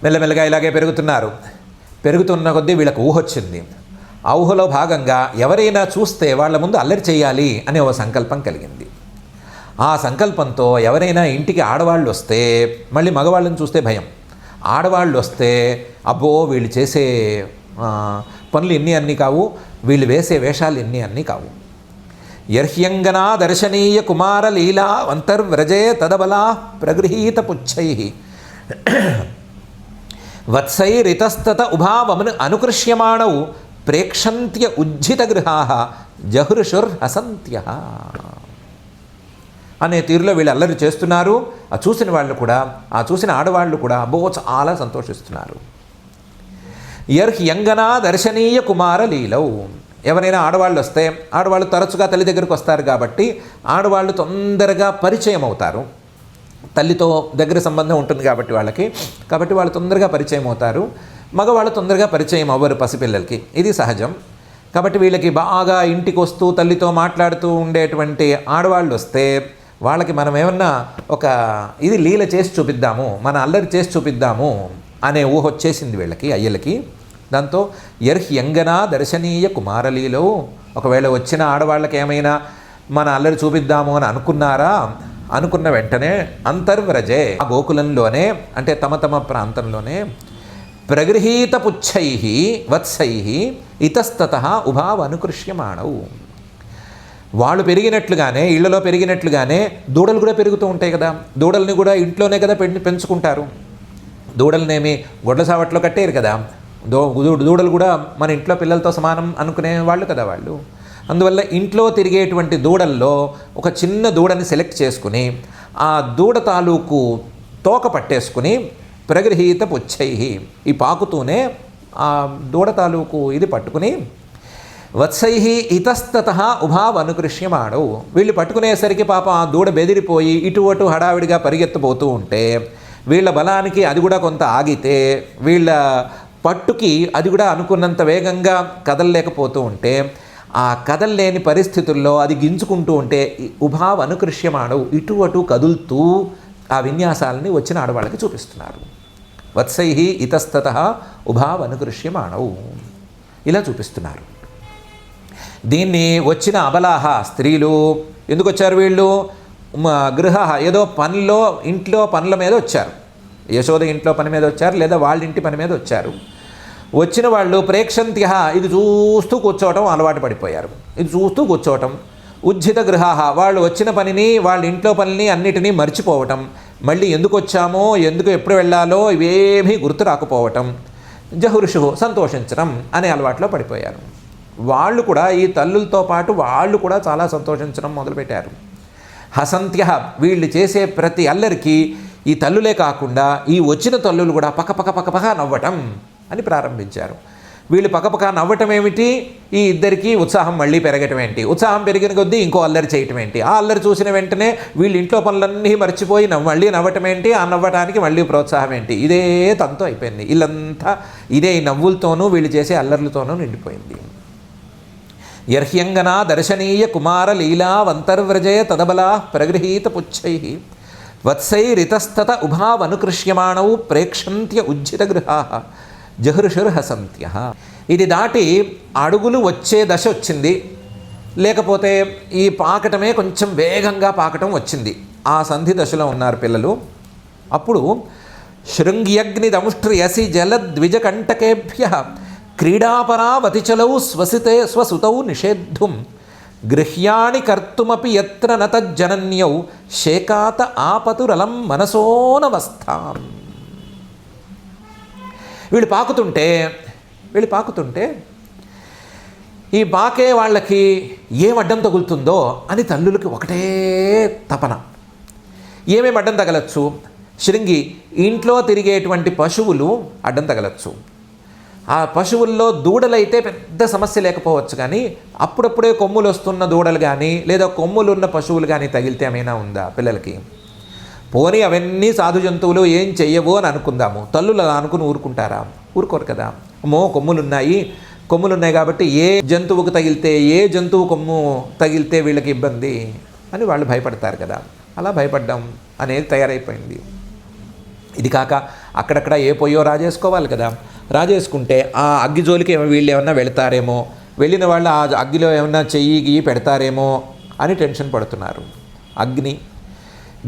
మెల్లమెల్లగా ఇలాగే పెరుగుతున్న కొద్దీ వీళ్ళకు ఊహొచ్చింది. ఆ ఊహలో భాగంగా ఎవరైనా చూస్తే వాళ్ళ ముందు అల్లరి చేయాలి అనే ఒక సంకల్పం కలిగింది. ఆ సంకల్పంతో ఎవరైనా ఇంటికి ఆడవాళ్ళు వస్తే, మళ్ళీ మగవాళ్ళని చూస్తే భయం, ఆడవాళ్ళు వస్తే అబ్బో వీళ్ళు చేసే పనులు ఎన్ని అన్నీ కావు, వీళ్ళు వేసే వేషాలు ఎన్ని అన్నీ కావు. యర్హ్యంగనా దర్శనీయ కుమార లీలా అంతర్వ్రజే తదబలా ప్రగృహీత పుచ్చై వత్సైరితస్తత ఉభావమను అనుకృష్యమాణౌ ప్రేక్షంత్య ఉజ్జిత గృహాః జహృషుర్హసంత్యః అనే తీరులో వీళ్ళు అల్లరి చేస్తున్నారు. ఆ చూసిన వాళ్ళు కూడా, ఆ చూసిన ఆడవాళ్ళు కూడా అబ్బో చాలా సంతోషిస్తున్నారు. యర్హ్యంగనా దర్శనీయ కుమార లీలౌ, ఎవరైనా ఆడవాళ్ళు వస్తే, ఆడవాళ్ళు తరచుగా తల్లి దగ్గరకు వస్తారు కాబట్టి ఆడవాళ్ళు తొందరగా పరిచయం అవుతారు. తల్లితో దగ్గర సంబంధం ఉంటుంది కాబట్టి వాళ్ళు తొందరగా పరిచయం అవుతారు. మగవాళ్ళు తొందరగా పరిచయం అవ్వరు పసిపిల్లలకి, ఇది సహజం. కాబట్టి వీళ్ళకి బాగా ఇంటికి వస్తూ తల్లితో మాట్లాడుతూ ఉండేటువంటి ఆడవాళ్ళు వస్తే వాళ్ళకి మనం ఏమన్నా ఒక ఇది లీల చేసి చూపిద్దాము, మన అల్లరి చేసి చూపిద్దాము అనే ఊహ వచ్చేసింది వీళ్ళకి, అయ్యలకి. దాంతో యర్హ్యంగనా దర్శనీయ కుమారలీలో, ఒకవేళ వచ్చిన ఆడవాళ్ళకి ఏమైనా మన అల్లరి చూపిద్దాము అని అనుకున్నారా, అనుకున్న వెంటనే అంతర్వ్రజే, ఆ గోకులంలోనే అంటే తమ తమ ప్రాంతంలోనే ప్రగృహీత పుచ్చై వత్సై ఇతస్తత ఉభావ అనుకృష్యమాణవు, వాళ్ళు పెరిగినట్లుగానే ఇళ్లలో పెరిగినట్లుగానే దూడలు కూడా పెరుగుతూ ఉంటాయి కదా, దూడల్ని కూడా ఇంట్లోనే కదా పెంచుకుంటారు. దూడలనేమి గొడ్ల సావట్లో కట్టేరు కదా, దూడలు కూడా మన ఇంట్లో పిల్లలతో సమానం అనుకునే వాళ్ళు కదా వాళ్ళు. అందువల్ల ఇంట్లో తిరిగేటువంటి దూడల్లో ఒక చిన్న దూడని సెలెక్ట్ చేసుకుని ఆ దూడ తాలూకు తోక పట్టేసుకుని ప్రగృహీత పుచ్చై, ఈ పాకుతూనే ఆ దూడ తాలూకు ఇది పట్టుకుని వత్సై ఇతస్తత ఉభావ అనుకృష్యమాడవు, వీళ్ళు పట్టుకునేసరికి పాపం ఆ దూడ బెదిరిపోయి ఇటు అటు హడావిడిగా పరిగెత్తబోతూ ఉంటే వీళ్ళ బలానికి అది కూడా కొంత ఆగితే వీళ్ళ పట్టుకి అది కూడా అనుకున్నంత వేగంగా కదలలేకపోతూ ఉంటే ఆ కదలలేని పరిస్థితుల్లో అది గింజుకుంటూ ఉంటే ఉభావ అనుకృష్యమాడవు, ఇటు అటు కదులుతూ ఆ విన్యాసాలని వచ్చిన ఆడవాళ్ళకి చూపిస్తున్నారు. వత్సై ఇతస్తత ఉభావ అనుకృష్యమాణవు ఇలా చూపిస్తున్నారు. దీన్ని వచ్చిన అబలాహ స్త్రీలు ఎందుకు వచ్చారు, వీళ్ళు గృహ ఏదో పనిలో ఇంట్లో పనుల మీద వచ్చారు, యశోద ఇంట్లో పని మీద వచ్చారు లేదా వాళ్ళ ఇంటి పని మీద వచ్చారు. వచ్చిన వాళ్ళు ప్రేక్షంత్య ఇది చూస్తూ కూర్చోవటం అలవాటు పడిపోయారు, ఇది చూస్తూ కూర్చోవటం. ఉజ్జిత గృహాహ వాళ్ళు వచ్చిన పనిని వాళ్ళ ఇంట్లో పనిని అన్నిటినీ మర్చిపోవటం, మళ్ళీ ఎందుకు వచ్చామో ఎందుకు ఎప్పుడు వెళ్ళాలో ఇవేమీ గుర్తు రాకపోవటం. జహురుషు సంతోషించడం అనే అలవాట్లో పడిపోయారు. వాళ్ళు కూడా ఈ తల్లులతో పాటు వాళ్ళు కూడా చాలా సంతోషించడం మొదలుపెట్టారు. హసంత్య వీళ్ళు చేసే ప్రతి అల్లరికి ఈ తల్లులే కాకుండా ఈ వచ్చిన తల్లులు కూడా పకపక నవ్వటం అని ప్రారంభించారు. వీళ్ళు పకపక నవ్వటం ఏమిటి, ఈ ఇద్దరికీ ఉత్సాహం మళ్ళీ పెరగటం ఏంటి, ఉత్సాహం పెరిగిన కొద్దీ ఇంకో అల్లరి చేయటం ఏంటి, ఆ అల్లరి చూసిన వెంటనే వీళ్ళు ఇంట్లో పనులన్నీ మర్చిపోయి మళ్ళీ నవ్వటం ఏంటి, ఆ నవ్వటానికి మళ్ళీ ప్రోత్సాహం ఏంటి, ఇదే తంతు అయిపోయింది. ఇల్లంతా ఇదే ఈ నవ్వులతోనూ వీళ్ళు చేసే అల్లర్లతోనూ నిండిపోయింది. యర్హ్యంగనా దర్శనీయ కుమార లీలావంతర్వ్రజయ తదబలా ప్రగృహీత పుచ్చై వత్సైరితస్తత ఉభావనుకృష్యమాణౌ ప్రేక్షంత్య ఉజ్జిత గృహా జహృషుర్హసంత్య. ఇది దాటి అడుగులు వచ్చే దశ వచ్చింది, లేకపోతే ఈ పాకటమే కొంచెం వేగంగా పాకటం వచ్చింది. ఆ సంధి దశలో ఉన్నారు పిల్లలు. అప్పుడు శృంగ్యగ్నిదముష్ట్రియసి జలద్విజకంటకేభ్య క్రీడాపరావతిచలౌ స్వసుతౌ నిషేద్ధుం గృహ్యాణి కర్తుమపి యత్ర నతజ్జనన్యౌ శేకాత ఆపతురలం మనసోనవస్థాం. వీళ్ళు పాకుతుంటే ఈ పాకే వాళ్ళకి ఏం అడ్డం తగులుతుందో అని తల్లులకి ఒకటే తపన. ఏమేమి అడ్డం తగలచ్చు, శృంగి ఇంట్లో తిరిగేటువంటి పశువులు అడ్డం తగలచ్చు. ఆ పశువుల్లో దూడలైతే పెద్ద సమస్య లేకపోవచ్చు, కానీ అప్పుడప్పుడే కొమ్ములు వస్తున్న దూడలు కానీ లేదా కొమ్ములు ఉన్న పశువులు కానీ తగిలితే ఏమైనా ఉందా పిల్లలకి? పోనీ అవన్నీ సాధు జంతువులు ఏం చెయ్యవు అని అనుకుందాము. తల్లులు అలా అనుకుని ఊరుకుంటారా? ఊరుకోరు కదా. అమ్మో కొమ్ములున్నాయి కాబట్టి ఏ జంతువుకు తగిలితే ఏ జంతువు కొమ్ము తగిలితే వీళ్ళకి ఇబ్బంది అని వాళ్ళు భయపడతారు కదా. అలా భయపడ్డం అనేది తయారైపోయింది. ఇది కాక అక్కడక్కడ ఏ పొయ్యో రాజేసుకోవాలి కదా. రాజేసుకుంటే ఆ అగ్గి జోలికి వీళ్ళు ఏమన్నా వెళతారేమో, వెళ్ళిన వాళ్ళు ఆ అగ్గిలో ఏమన్నా చెయ్యి పెడతారేమో అని టెన్షన్ పడుతున్నారు. అగ్ని,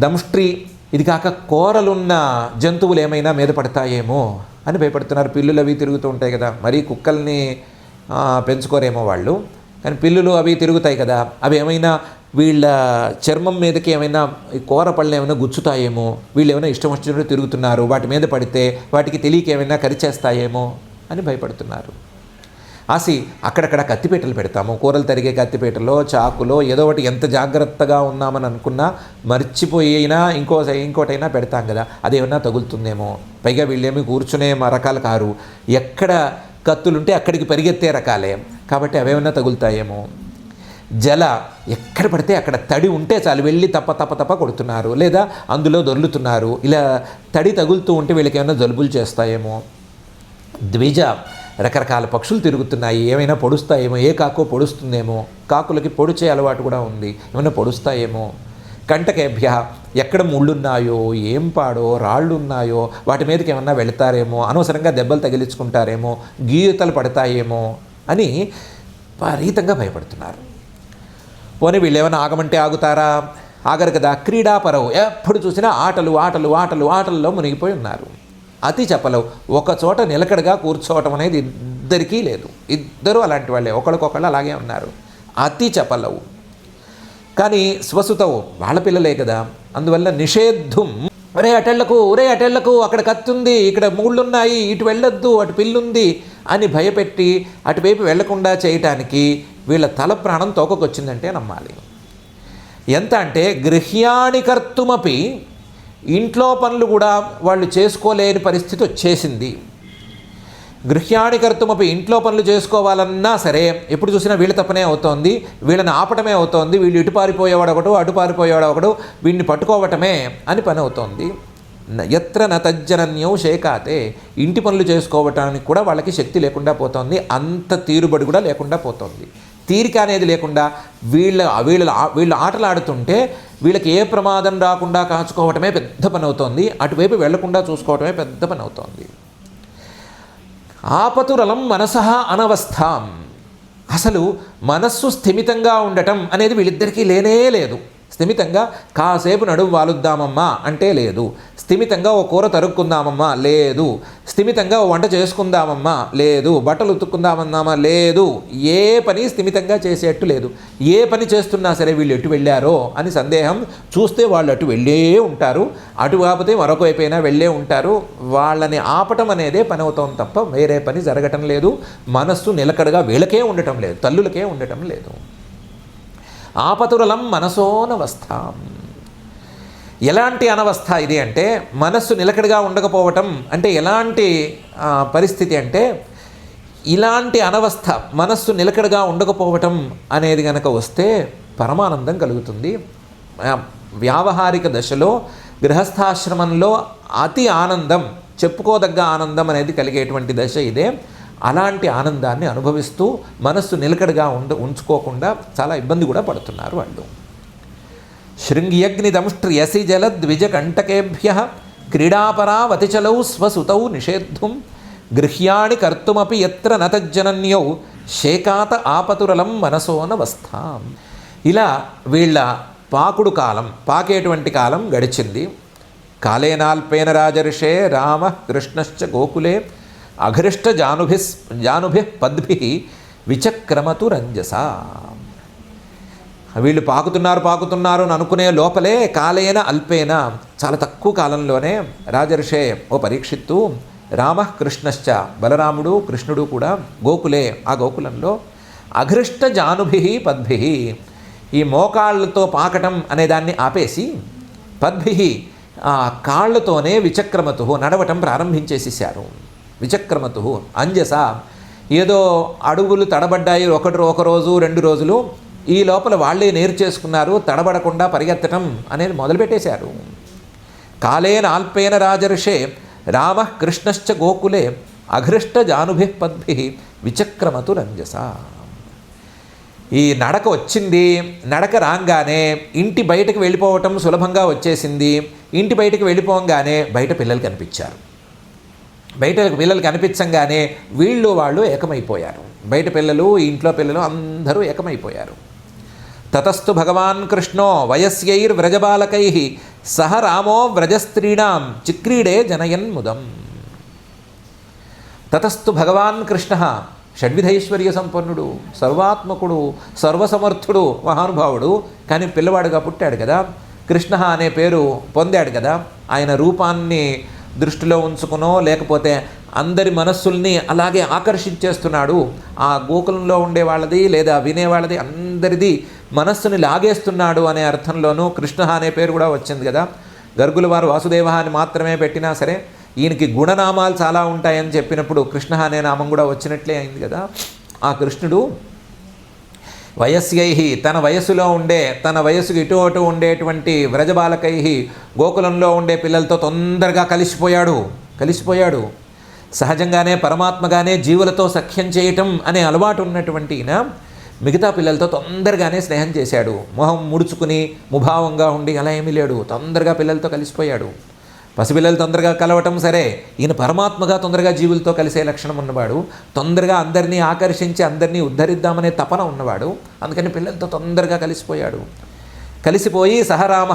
దంష్ట్రి, ఇది కాక కూరలున్న జంతువులు ఏమైనా మీద పడతాయేమో అని భయపడుతున్నారు. పిల్లులు అవి తిరుగుతూ ఉంటాయి కదా, మరీ కుక్కల్ని పెంచుకోరేమో వాళ్ళు, కానీ పిల్లులు అవి తిరుగుతాయి కదా, అవి ఏమైనా వీళ్ళ చర్మం మీదకి ఏమైనా కూర పళ్ళు ఏమైనా గుచ్చుతాయేమో, వీళ్ళు ఏమైనా ఇష్టం వచ్చినట్టు తిరుగుతున్నారు, వాటి మీద పడితే వాటికి తెలియక ఏమైనా కరిచేస్తాయేమో అని భయపడుతున్నారు. అక్కడక్కడ కత్తిపీటలు పెడతాము, కూరలు తరిగే కత్తిపీటలో చాకులో ఏదో ఒకటి. ఎంత జాగ్రత్తగా ఉన్నామని అనుకున్నా మర్చిపోయినా ఇంకోటైనా పెడతాం కదా, అదేమన్నా తగులుతుందేమో. పైగా వీళ్ళేమి కూర్చునే రకాలు కారు, ఎక్కడ కత్తులుంటే అక్కడికి పరిగెత్తే రకాలే, కాబట్టి అవేమన్నా తగులుతాయేమో. జల, ఎక్కడ పడితే అక్కడ తడి ఉంటే చాలు వెళ్ళి తప్ప కొడుతున్నారు, లేదా అందులో దొర్లుతున్నారు. ఇలా తడి తగులుతూ ఉంటే వీళ్ళకి ఏమైనా జలుబులు చేస్తాయేమో. ద్విజ, రకరకాల పక్షులు తిరుగుతున్నాయి, ఏమైనా పొడుస్తాయేమో, ఏ కాకో పొడుస్తుందేమో, కాకులకి పొడిచే అలవాటు కూడా ఉంది, ఏమైనా పొడుస్తాయేమో. కంటకేభ్య, ఎక్కడ ముళ్ళున్నాయో, ఏం పాడో, రాళ్ళు ఉన్నాయో, వాటి మీదకి ఏమన్నా వెళతారేమో, అనవసరంగా దెబ్బలు తగిలించుకుంటారేమో, గీతలు పడతాయేమో అని విపరీతంగా భయపడుతున్నారు. పోనీ వీళ్ళు ఏమైనా ఆగమంటే ఆగుతారా? ఆగరు కదా. క్రీడాపరవు, ఎప్పుడు చూసినా ఆటలు ఆటలు ఆటలు ఆటల్లో మునిగిపోయి ఉన్నారు. అతి చపలవు, ఒక చోట నిలకడగా కూర్చోవటం అనేది ఇద్దరికీ లేదు. ఇద్దరు అలాంటి వాళ్ళే, ఒకళ్ళకొకళ్ళు అలాగే ఉన్నారు. అతి చపలవు. కానీ స్వసుతవు, వాళ్ళ పిల్లలే కదా. అందువల్ల నిషేద్ధం, ఒరే అటెళ్లకు అక్కడ కత్తుంది, ఇక్కడ మూళ్ళున్నాయి, ఇటు వెళ్ళొద్దు, అటు పిల్లుంది అని భయపెట్టి అటువైపు వెళ్లకుండా చేయటానికి వీళ్ళ తల ప్రాణం తోకకొచ్చిందంటే నమ్మాలి. ఎంత అంటే గృహ్యాణి కర్తుమపి, ఇంట్లో పనులు కూడా వాళ్ళు చేసుకోలేని పరిస్థితి వచ్చేసింది. గృహ్యాణి కర్తుమపి, ఇంట్లో పనులు చేసుకోవాలన్నా సరే ఎప్పుడు చూసినా వీళ్ళ తప్పనే అవుతోంది, వీళ్ళని ఆపటమే అవుతోంది. వీళ్ళు ఇటు పారిపోయేవాడు ఒకడు, అటు పారిపోయేవాడు ఒకడు, వీడిని పట్టుకోవటమే అని పని అవుతోంది. ఎత్ర నతజ్జనన్యం శేకాతే, ఇంటి పనులు చేసుకోవటానికి కూడా వాళ్ళకి శక్తి లేకుండా పోతోంది. అంత తీరుబడి కూడా లేకుండా పోతోంది. తీరిక అనేది లేకుండా వీళ్ళు ఆటలాడుతుంటే వీళ్ళకి ఏ ప్రమాదం రాకుండా కాచుకోవటమే పెద్ద పని అవుతోంది. అటువైపు వెళ్లకుండా చూసుకోవటమే పెద్ద పని అవుతోంది. ఆపతురలం మనసః అనవస్థాం, అసలు మనస్సు స్థిమితంగా ఉండటం అనేది వీళ్ళిద్దరికీ లేనే లేదు. స్థిమితంగా కాసేపు నడువు వాలుద్దామమ్మా అంటే లేదు. స్థిమితంగా ఓ కూర తరుక్కుందామమ్మా లేదు. స్థిమితంగా ఓ వంట చేసుకుందామమ్మా లేదు. బట్టలు ఉతుక్కుందామన్నామా లేదు. ఏ పని స్థిమితంగా చేసేట్టు లేదు. ఏ పని చేస్తున్నా సరే వీళ్ళు ఎటు వెళ్ళారో అని సందేహం. చూస్తే వాళ్ళు అటు వెళ్ళే ఉంటారు, అటు కాకపోతే మరొక వైపైనా వెళ్ళే ఉంటారు. వాళ్ళని ఆపటం అనేదే పని అవుతోంది తప్ప వేరే పని జరగటం లేదు. మనస్సు నిలకడగా వీళ్ళకే ఉండటం లేదు, తల్లులకే ఉండటం లేదు. ఆపతురలం మనసోనవస్థాం, ఎలాంటి అనవస్థ ఇది అంటే మనస్సు నిలకడగా ఉండకపోవటం అంటే ఎలాంటి పరిస్థితి అంటే ఇలాంటి అనవస్థ, మనస్సు నిలకడగా ఉండకపోవటం అనేది కనుక వస్తే పరమానందం కలుగుతుంది. వ్యావహారిక దశలో గృహస్థాశ్రమంలో అతి ఆనందం, చెప్పుకోదగ్గ ఆనందం అనేది కలిగేటువంటి దశ ఇదే. అలాంటి ఆనందాన్ని అనుభవిస్తూ మనస్సు నిలకడగా ఉంచుకోకుండా చాలా ఇబ్బంది కూడా పడుతున్నారు వాళ్ళు. శృంగ్యగ్నిదంష్ట్రియసి జలద్విజకంటకేభ్య క్రీడాపరావతిచలౌ స్వసుతౌ నిషేద్ధుం గృహ్యాణి కర్తుమపి యత్ర నతజ్జనన్యౌ శేకాత ఆపతురలం మనసోనవస్థాం. ఇలా వీళ్ళ పాకుడు కాలం, పాకేటువంటి కాలం గడిచింది. కాలేనాల్పేన రాజర్షే రామ కృష్ణశ్చ గోకులే అఘృష్ట జానుభిః పద్భిః విచక్రమతు రంజసా. వీళ్ళు పాకుతున్నారు అని అనుకునే లోపలే కాలేన అల్పేన, చాలా తక్కువ కాలంలోనే రాజర్షే, ఓ పరీక్షిత్తు, రామ కృష్ణశ్చ, బలరాముడు కృష్ణుడు కూడా గోకులే, ఆ గోకులంలో అఘృష్ట జానుభిః పద్భిః, ఈ మోకాళ్ళతో పాకటం అనేదాన్ని ఆపేసి పద్భిః, ఆ కాళ్ళతోనే విచక్రమతు, నడవటం ప్రారంభించేసేసారు. విచక్రమతు అంజస, ఏదో అడుగులు తడబడ్డాయి ఒక రోజు 2 రోజులు, ఈ లోపల వాళ్ళే నేర్చేసుకున్నారు, తడబడకుండా పరిగెత్తటం అనేది మొదలుపెట్టేశారు. కాలేన ఆల్పేన రాజర్షే రామ కృష్ణశ్చ గోకులే అఘృష్ట జానుభిః పద్భిః విచక్రమతు రంజస. ఈ నడక వచ్చింది. నడక రాగానే ఇంటి బయటకు వెళ్ళిపోవటం సులభంగా వచ్చేసింది. ఇంటి బయటకు వెళ్ళిపోగానే బయట పిల్లలు కనిపించారు. బయట పిల్లలు కనిపించంగానే వాళ్ళు ఏకమైపోయారు. బయట పిల్లలు, ఇంట్లో పిల్లలు అందరూ ఏకమైపోయారు. తతస్థు భగవాన్ కృష్ణో వయస్యైర్వ్రజబాలకైః సహ రామో వ్రజస్త్రీణాం చిక్రీడే జనయన్ముదం. తతస్థు భగవాన్ కృష్ణ, షడ్విధైశ్వర్య సంపన్నుడు, సర్వాత్మకుడు, సర్వసమర్థుడు, మహానుభావుడు, కానీ పిల్లవాడుగా పుట్టాడు కదా, కృష్ణ అనే పేరు పొందాడు కదా. ఆయన రూపాన్ని దృష్టిలో ఉంచుకునో లేకపోతే అందరి మనస్సుల్ని అలాగే ఆకర్షించేస్తున్నాడు. ఆ గోకులంలో ఉండే వాళ్ళది లేదా వినేవాళ్ళది అందరిది మనస్సుని లాగేస్తున్నాడు అనే అర్థంలోనూ కృష్ణ అనే పేరు కూడా వచ్చింది కదా. గర్గుల వారు వాసుదేవ అని మాత్రమే పెట్టినా సరే ఈయనకి గుణనామాలు చాలా ఉంటాయని చెప్పినప్పుడు కృష్ణ అనే నామం కూడా వచ్చినట్లే అయింది కదా. ఆ కృష్ణుడు వయస్యైః, తన వయస్సులో ఉండే, తన వయస్సుకు ఇటు అటు ఉండేటువంటి వ్రజబాలకైః, గోకులంలో ఉండే పిల్లలతో తొందరగా కలిసిపోయాడు. సహజంగానే పరమాత్మగానే జీవులతో సఖ్యం చేయటం అనే అలవాటు ఉన్నటువంటి ఈయన మిగతా పిల్లలతో తొందరగానే స్నేహం చేశాడు. మొహం ముడుచుకుని ముభావంగా ఉండి అలా ఏమీ లేడు. తొందరగా పిల్లలతో కలిసిపోయాడు. పసిపిల్లలు తొందరగా కలవటం సరే, ఈయన పరమాత్మగా తొందరగా జీవులతో కలిసే లక్షణం ఉన్నవాడు. తొందరగా అందరినీ ఆకర్షించి అందరినీ ఉద్ధరిద్దామనే తపన ఉన్నవాడు. అందుకని పిల్లలతో తొందరగా కలిసిపోయాడు. కలిసిపోయి సహరామ,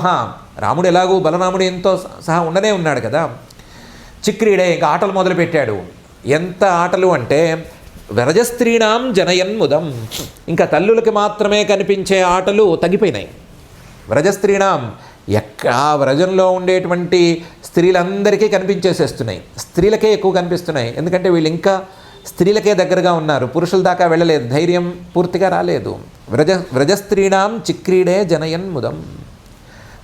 రాముడు ఎలాగూ బలరాముడు ఎంతో సహా ఉండనే ఉన్నాడు కదా. చిక్రీడే, ఇంకా ఆటలు మొదలుపెట్టాడు. ఎంత ఆటలు అంటే వ్రజస్త్రీణాం జనయన్ముదం, ఇంకా తల్లులకి మాత్రమే కనిపించే ఆటలు తగ్గిపోయినాయి. వ్రజస్త్రీణాం, ఆ వ్రజంలో ఉండేటువంటి స్త్రీలందరికీ కనిపించేసేస్తున్నాయి. స్త్రీలకే ఎక్కువ కనిపిస్తున్నాయి. ఎందుకంటే వీళ్ళు ఇంకా స్త్రీలకే దగ్గరగా ఉన్నారు, పురుషుల దాకా వెళ్ళలేదు, ధైర్యం పూర్తిగా రాలేదు. వ్రజస్త్రీణాం చిక్రీడే జనయన్ముదం,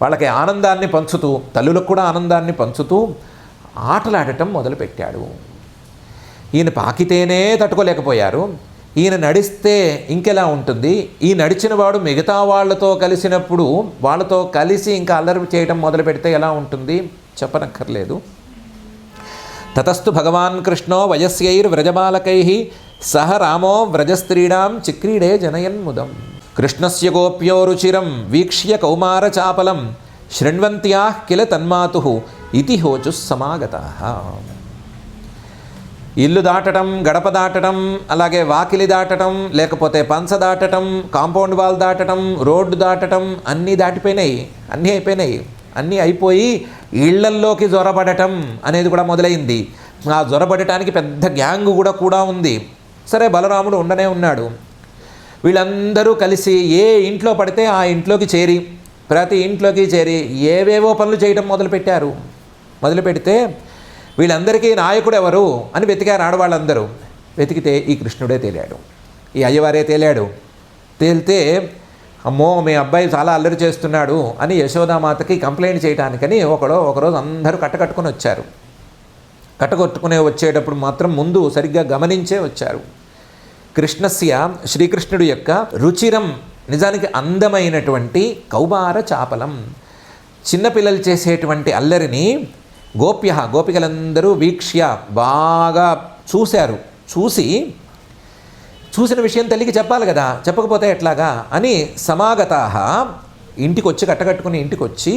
వాళ్ళకి ఆనందాన్ని పంచుతూ, తల్లులకు కూడా ఆనందాన్ని పంచుతూ ఆటలాడటం మొదలుపెట్టాడు. ఈయన పాకితేనే తట్టుకోలేకపోయారు. ఈయన నడిస్తే ఇంకెలా ఉంటుంది? ఈ నడిచిన వాడు మిగతా వాళ్ళతో కలిసినప్పుడు వాళ్ళతో కలిసి ఇంకా అల్లరి చేయడం మొదలు పెడితే ఎలా ఉంటుంది చెప్పనక్కర్లేదు. తతస్తు భగవాన్ కృష్ణో వయస్యైర్వ్రజబాలకై సహ రామో వ్రజస్త్రీణాం చిక్రీడే జనయన్ముదం. కృష్ణస్య గోప్యో రుచిరం వీక్ష్య కౌమారచాపలం శృణ్వంత్యాః కిల తన్మాతుః ఇతి హోచుః సమాగతాః. ఇల్లు దాటడం, గడప దాటడం, అలాగే వాకిలి దాటడం, లేకపోతే పంచ దాటడం, కాంపౌండ్ వాల్ దాటడం, రోడ్డు దాటడం, అన్నీ దాటిపోయినాయి, అన్నీ అయిపోయినాయి. అన్నీ అయిపోయి ఇళ్లల్లోకి జ్వరపడటం అనేది కూడా మొదలైంది. ఆ జ్వరపడటానికి పెద్ద గ్యాంగ్ కూడా ఉంది. సరే, బలరాముడు ఉండనే ఉన్నాడు. వీళ్ళందరూ కలిసి ఏ ఇంట్లో పడితే ఆ ఇంట్లోకి చేరి, ప్రతి ఇంట్లోకి చేరి ఏవేవో పనులు చేయడం మొదలుపెట్టారు. మొదలుపెడితే వీళ్ళందరికీ నాయకుడు ఎవరు అని వెతికారు ఆడవాళ్ళందరూ. వెతికితే ఈ కృష్ణుడే తేలాడు, ఈ అయ్యవారే తేలాడు. తేలితే అమ్మో మీ అబ్బాయి చాలా అల్లరి చేస్తున్నాడు అని యశోదామాతకి కంప్లైంట్ చేయడానికని ఒకరోజు అందరూ కట్టకట్టుకుని వచ్చారు. కట్టకట్టుకునే వచ్చేటప్పుడు మాత్రం ముందు సరిగ్గా గమనించే వచ్చారు. కృష్ణస్య, శ్రీకృష్ణుడు యొక్క రుచిరం, నిజానికి అందమైనటువంటి కౌమార చాపలం, చిన్నపిల్లలు చేసేటువంటి అల్లరిని గోపికలందరూ వీక్ష్య బాగా చూశారు. చూసిన విషయం తల్లికి చెప్పాలి కదా, చెప్పకపోతే ఎట్లాగా అని సమాగతాః, ఇంటికొచ్చి కట్టకట్టుకుని ఇంటికొచ్చి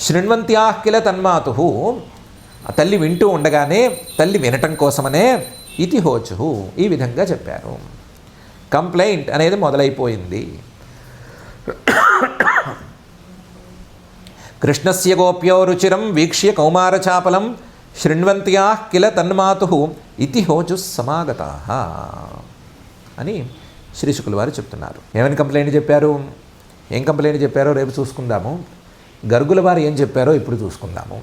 శృణ్వంత్యాః కిల తన్మాతుః, ఆ తల్లి వింటూ ఉండగానే తల్లి వినటం కోసమనే ఇతి హోచుః, ఈ విధంగా చెప్పారు. కంప్లైంట్ అనేది మొదలైపోయింది. కృష్ణస్య గోప్యో రుచిరం వీక్ష్య కౌమారచాపలం శృణ్వంత్యాః కిల తన్మాతుః ఇతి హోచుః సమాగతాః అని శ్రీశుకుల వారు చెప్తున్నారు. ఏమని కంప్లైంట్ చెప్పారు? ఏం కంప్లైంట్ చెప్పారో రేపు చూసుకుందాము. గర్గుల వారు ఏం చెప్పారో ఇప్పుడు చూసుకుందాము.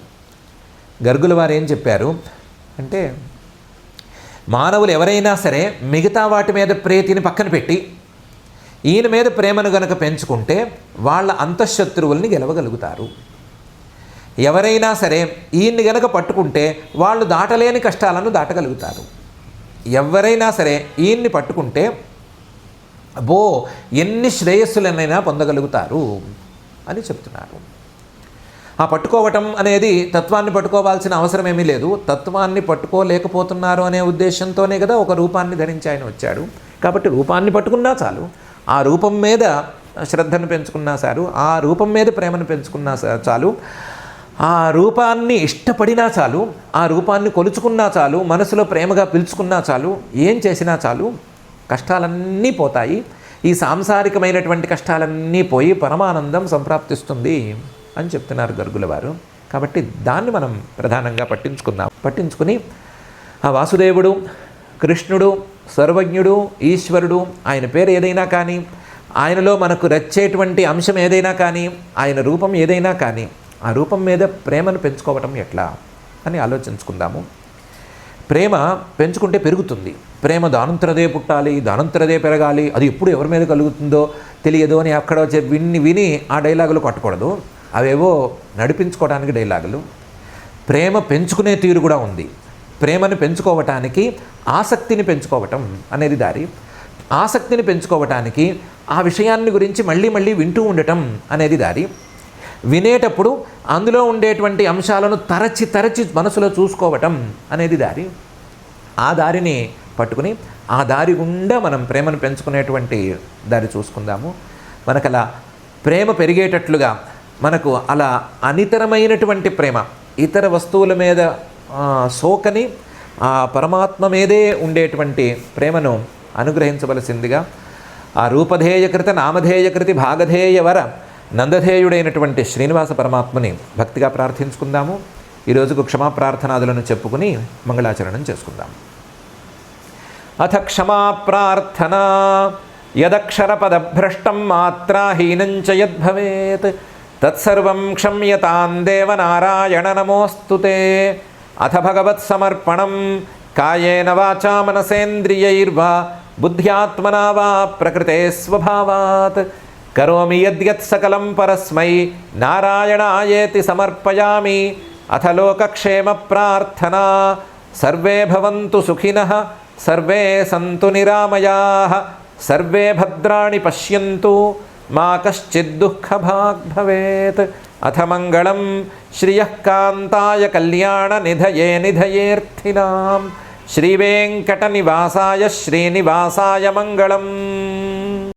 గర్గుల వారు ఏం చెప్పారు అంటే, మానవులు ఎవరైనా సరే మిగతా వాటి మీద ప్రీతిని పక్కన పెట్టి ఈయన మీద ప్రేమను గనక పెంచుకుంటే వాళ్ళ అంతఃశత్రువుల్ని గెలవగలుగుతారు. ఎవరైనా సరే ఈయన్ని గనక పట్టుకుంటే వాళ్ళు దాటలేని కష్టాలను దాటగలుగుతారు. ఎవరైనా సరే ఈయన్ని పట్టుకుంటే అబ్బో ఎన్ని శ్రేయస్సులనైనా పొందగలుగుతారు అని చెప్తున్నారు. ఆ పట్టుకోవటం అనేది తత్వాన్ని పట్టుకోవాల్సిన అవసరం ఏమీ లేదు. తత్వాన్ని పట్టుకోలేకపోతున్నారు అనే ఉద్దేశంతోనే కదా ఒక రూపాన్ని ధరించి ఆయన వచ్చాడు. కాబట్టి రూపాన్ని పట్టుకున్నా చాలు, ఆ రూపం మీద శ్రద్ధను పెంచుకున్నా చాలు, ఆ రూపం మీద ప్రేమను పెంచుకున్నా చాలు, ఆ రూపాన్ని ఇష్టపడినా చాలు, ఆ రూపాన్ని కొలుచుకున్నా చాలు, మనసులో ప్రేమగా పిలుచుకున్నా చాలు, ఏం చేసినా చాలు, కష్టాలన్నీ పోతాయి. ఈ సాంసారికమైనటువంటి కష్టాలన్నీ పోయి పరమానందం సంప్రాప్తిస్తుంది అని చెప్తున్నారు గర్గుల వారు. కాబట్టి దాన్ని మనం ప్రధానంగా పట్టించుకుని ఆ వాసుదేవుడు, కృష్ణుడు, సర్వజ్ఞుడు, ఈశ్వరుడు, ఆయన పేరు ఏదైనా కానీ, ఆయనలో మనకు రచ్చేటువంటి అంశం ఏదైనా కానీ, ఆయన రూపం ఏదైనా కానీ, ఆ రూపం మీద ప్రేమను పెంచుకోవటం ఎట్లా అని ఆలోచించుకుందాము. ప్రేమ పెంచుకుంటే పెరుగుతుంది. ప్రేమ దానంతరదే పుట్టాలి, దానంతరదే పెరగాలి, అది ఎప్పుడు ఎవరి మీద కలుగుతుందో తెలియదు అని అక్కడ విని ఆ డైలాగులు కొట్టకూడదు. అవేవో నడిపించుకోవడానికి డైలాగులు. ప్రేమ పెంచుకునే తీరు కూడా ఉంది. ప్రేమను పెంచుకోవటానికి ఆసక్తిని పెంచుకోవటం అనేది దారి. ఆసక్తిని పెంచుకోవటానికి ఆ విషయాన్ని గురించి మళ్ళీ వింటూ ఉండటం అనేది దారి. వినేటప్పుడు అందులో ఉండేటువంటి అంశాలను తరచి మనసులో చూసుకోవటం అనేది దారి. ఆ దారిని పట్టుకుని ఆ దారి గుండా మనం ప్రేమను పెంచుకునేటువంటి దారి చూసుకుందాము. మనకు అలా ప్రేమ పెరిగేటట్లుగా, మనకు అలా అనితరమైనటువంటి ప్రేమ, ఇతర వస్తువుల మీద సోకని ఆ పరమాత్మ మీదే ఉండేటువంటి ప్రేమను అనుగ్రహించవలసిందిగా ఆ రూపధేయకృత నామధేయకృతి భాగధేయవర నందధేయుడైనటువంటి శ్రీనివాస పరమాత్మని భక్తిగా ప్రార్థించుకుందాము. ఈరోజుకు క్షమాప్రార్థనాదులను చెప్పుకుని మంగళాచరణం చేసుకుందాం. అథ క్షమా ప్రార్థన. యదక్షరపదభ్రష్టం మాత్రాహీనం చ యద్భవేత్ తత్సర్వం క్షమ్యతాం దేవనారాయణ నమోస్తుతే. అథ భగవత్సమర్పణం. కాయేన వాచా మనసేంద్రియైర్వా బుద్ధ్యాత్మనా వా ప్రకృతే స్వభావాత్ కరోమి యద్యత్ సకలం పరస్మై నారాయణాయేతి సమర్పయామి. అథ లోకక్షేమ ప్రార్థనా. సర్వే భవంతు సుఖినః, సర్వే సంతు నిరామయాః, సర్వే భద్రాణి పశ్యంతు, మా కశ్చిద్ దుఃఖభాగ్ భవేత్. అథ మంగళం శ్రియః కాంతాయ కళ్యాణ నిధయే నిధయేర్థినాం. శ్రీవేంకటనివాసాయ శ్రీనివాసాయ మంగళం.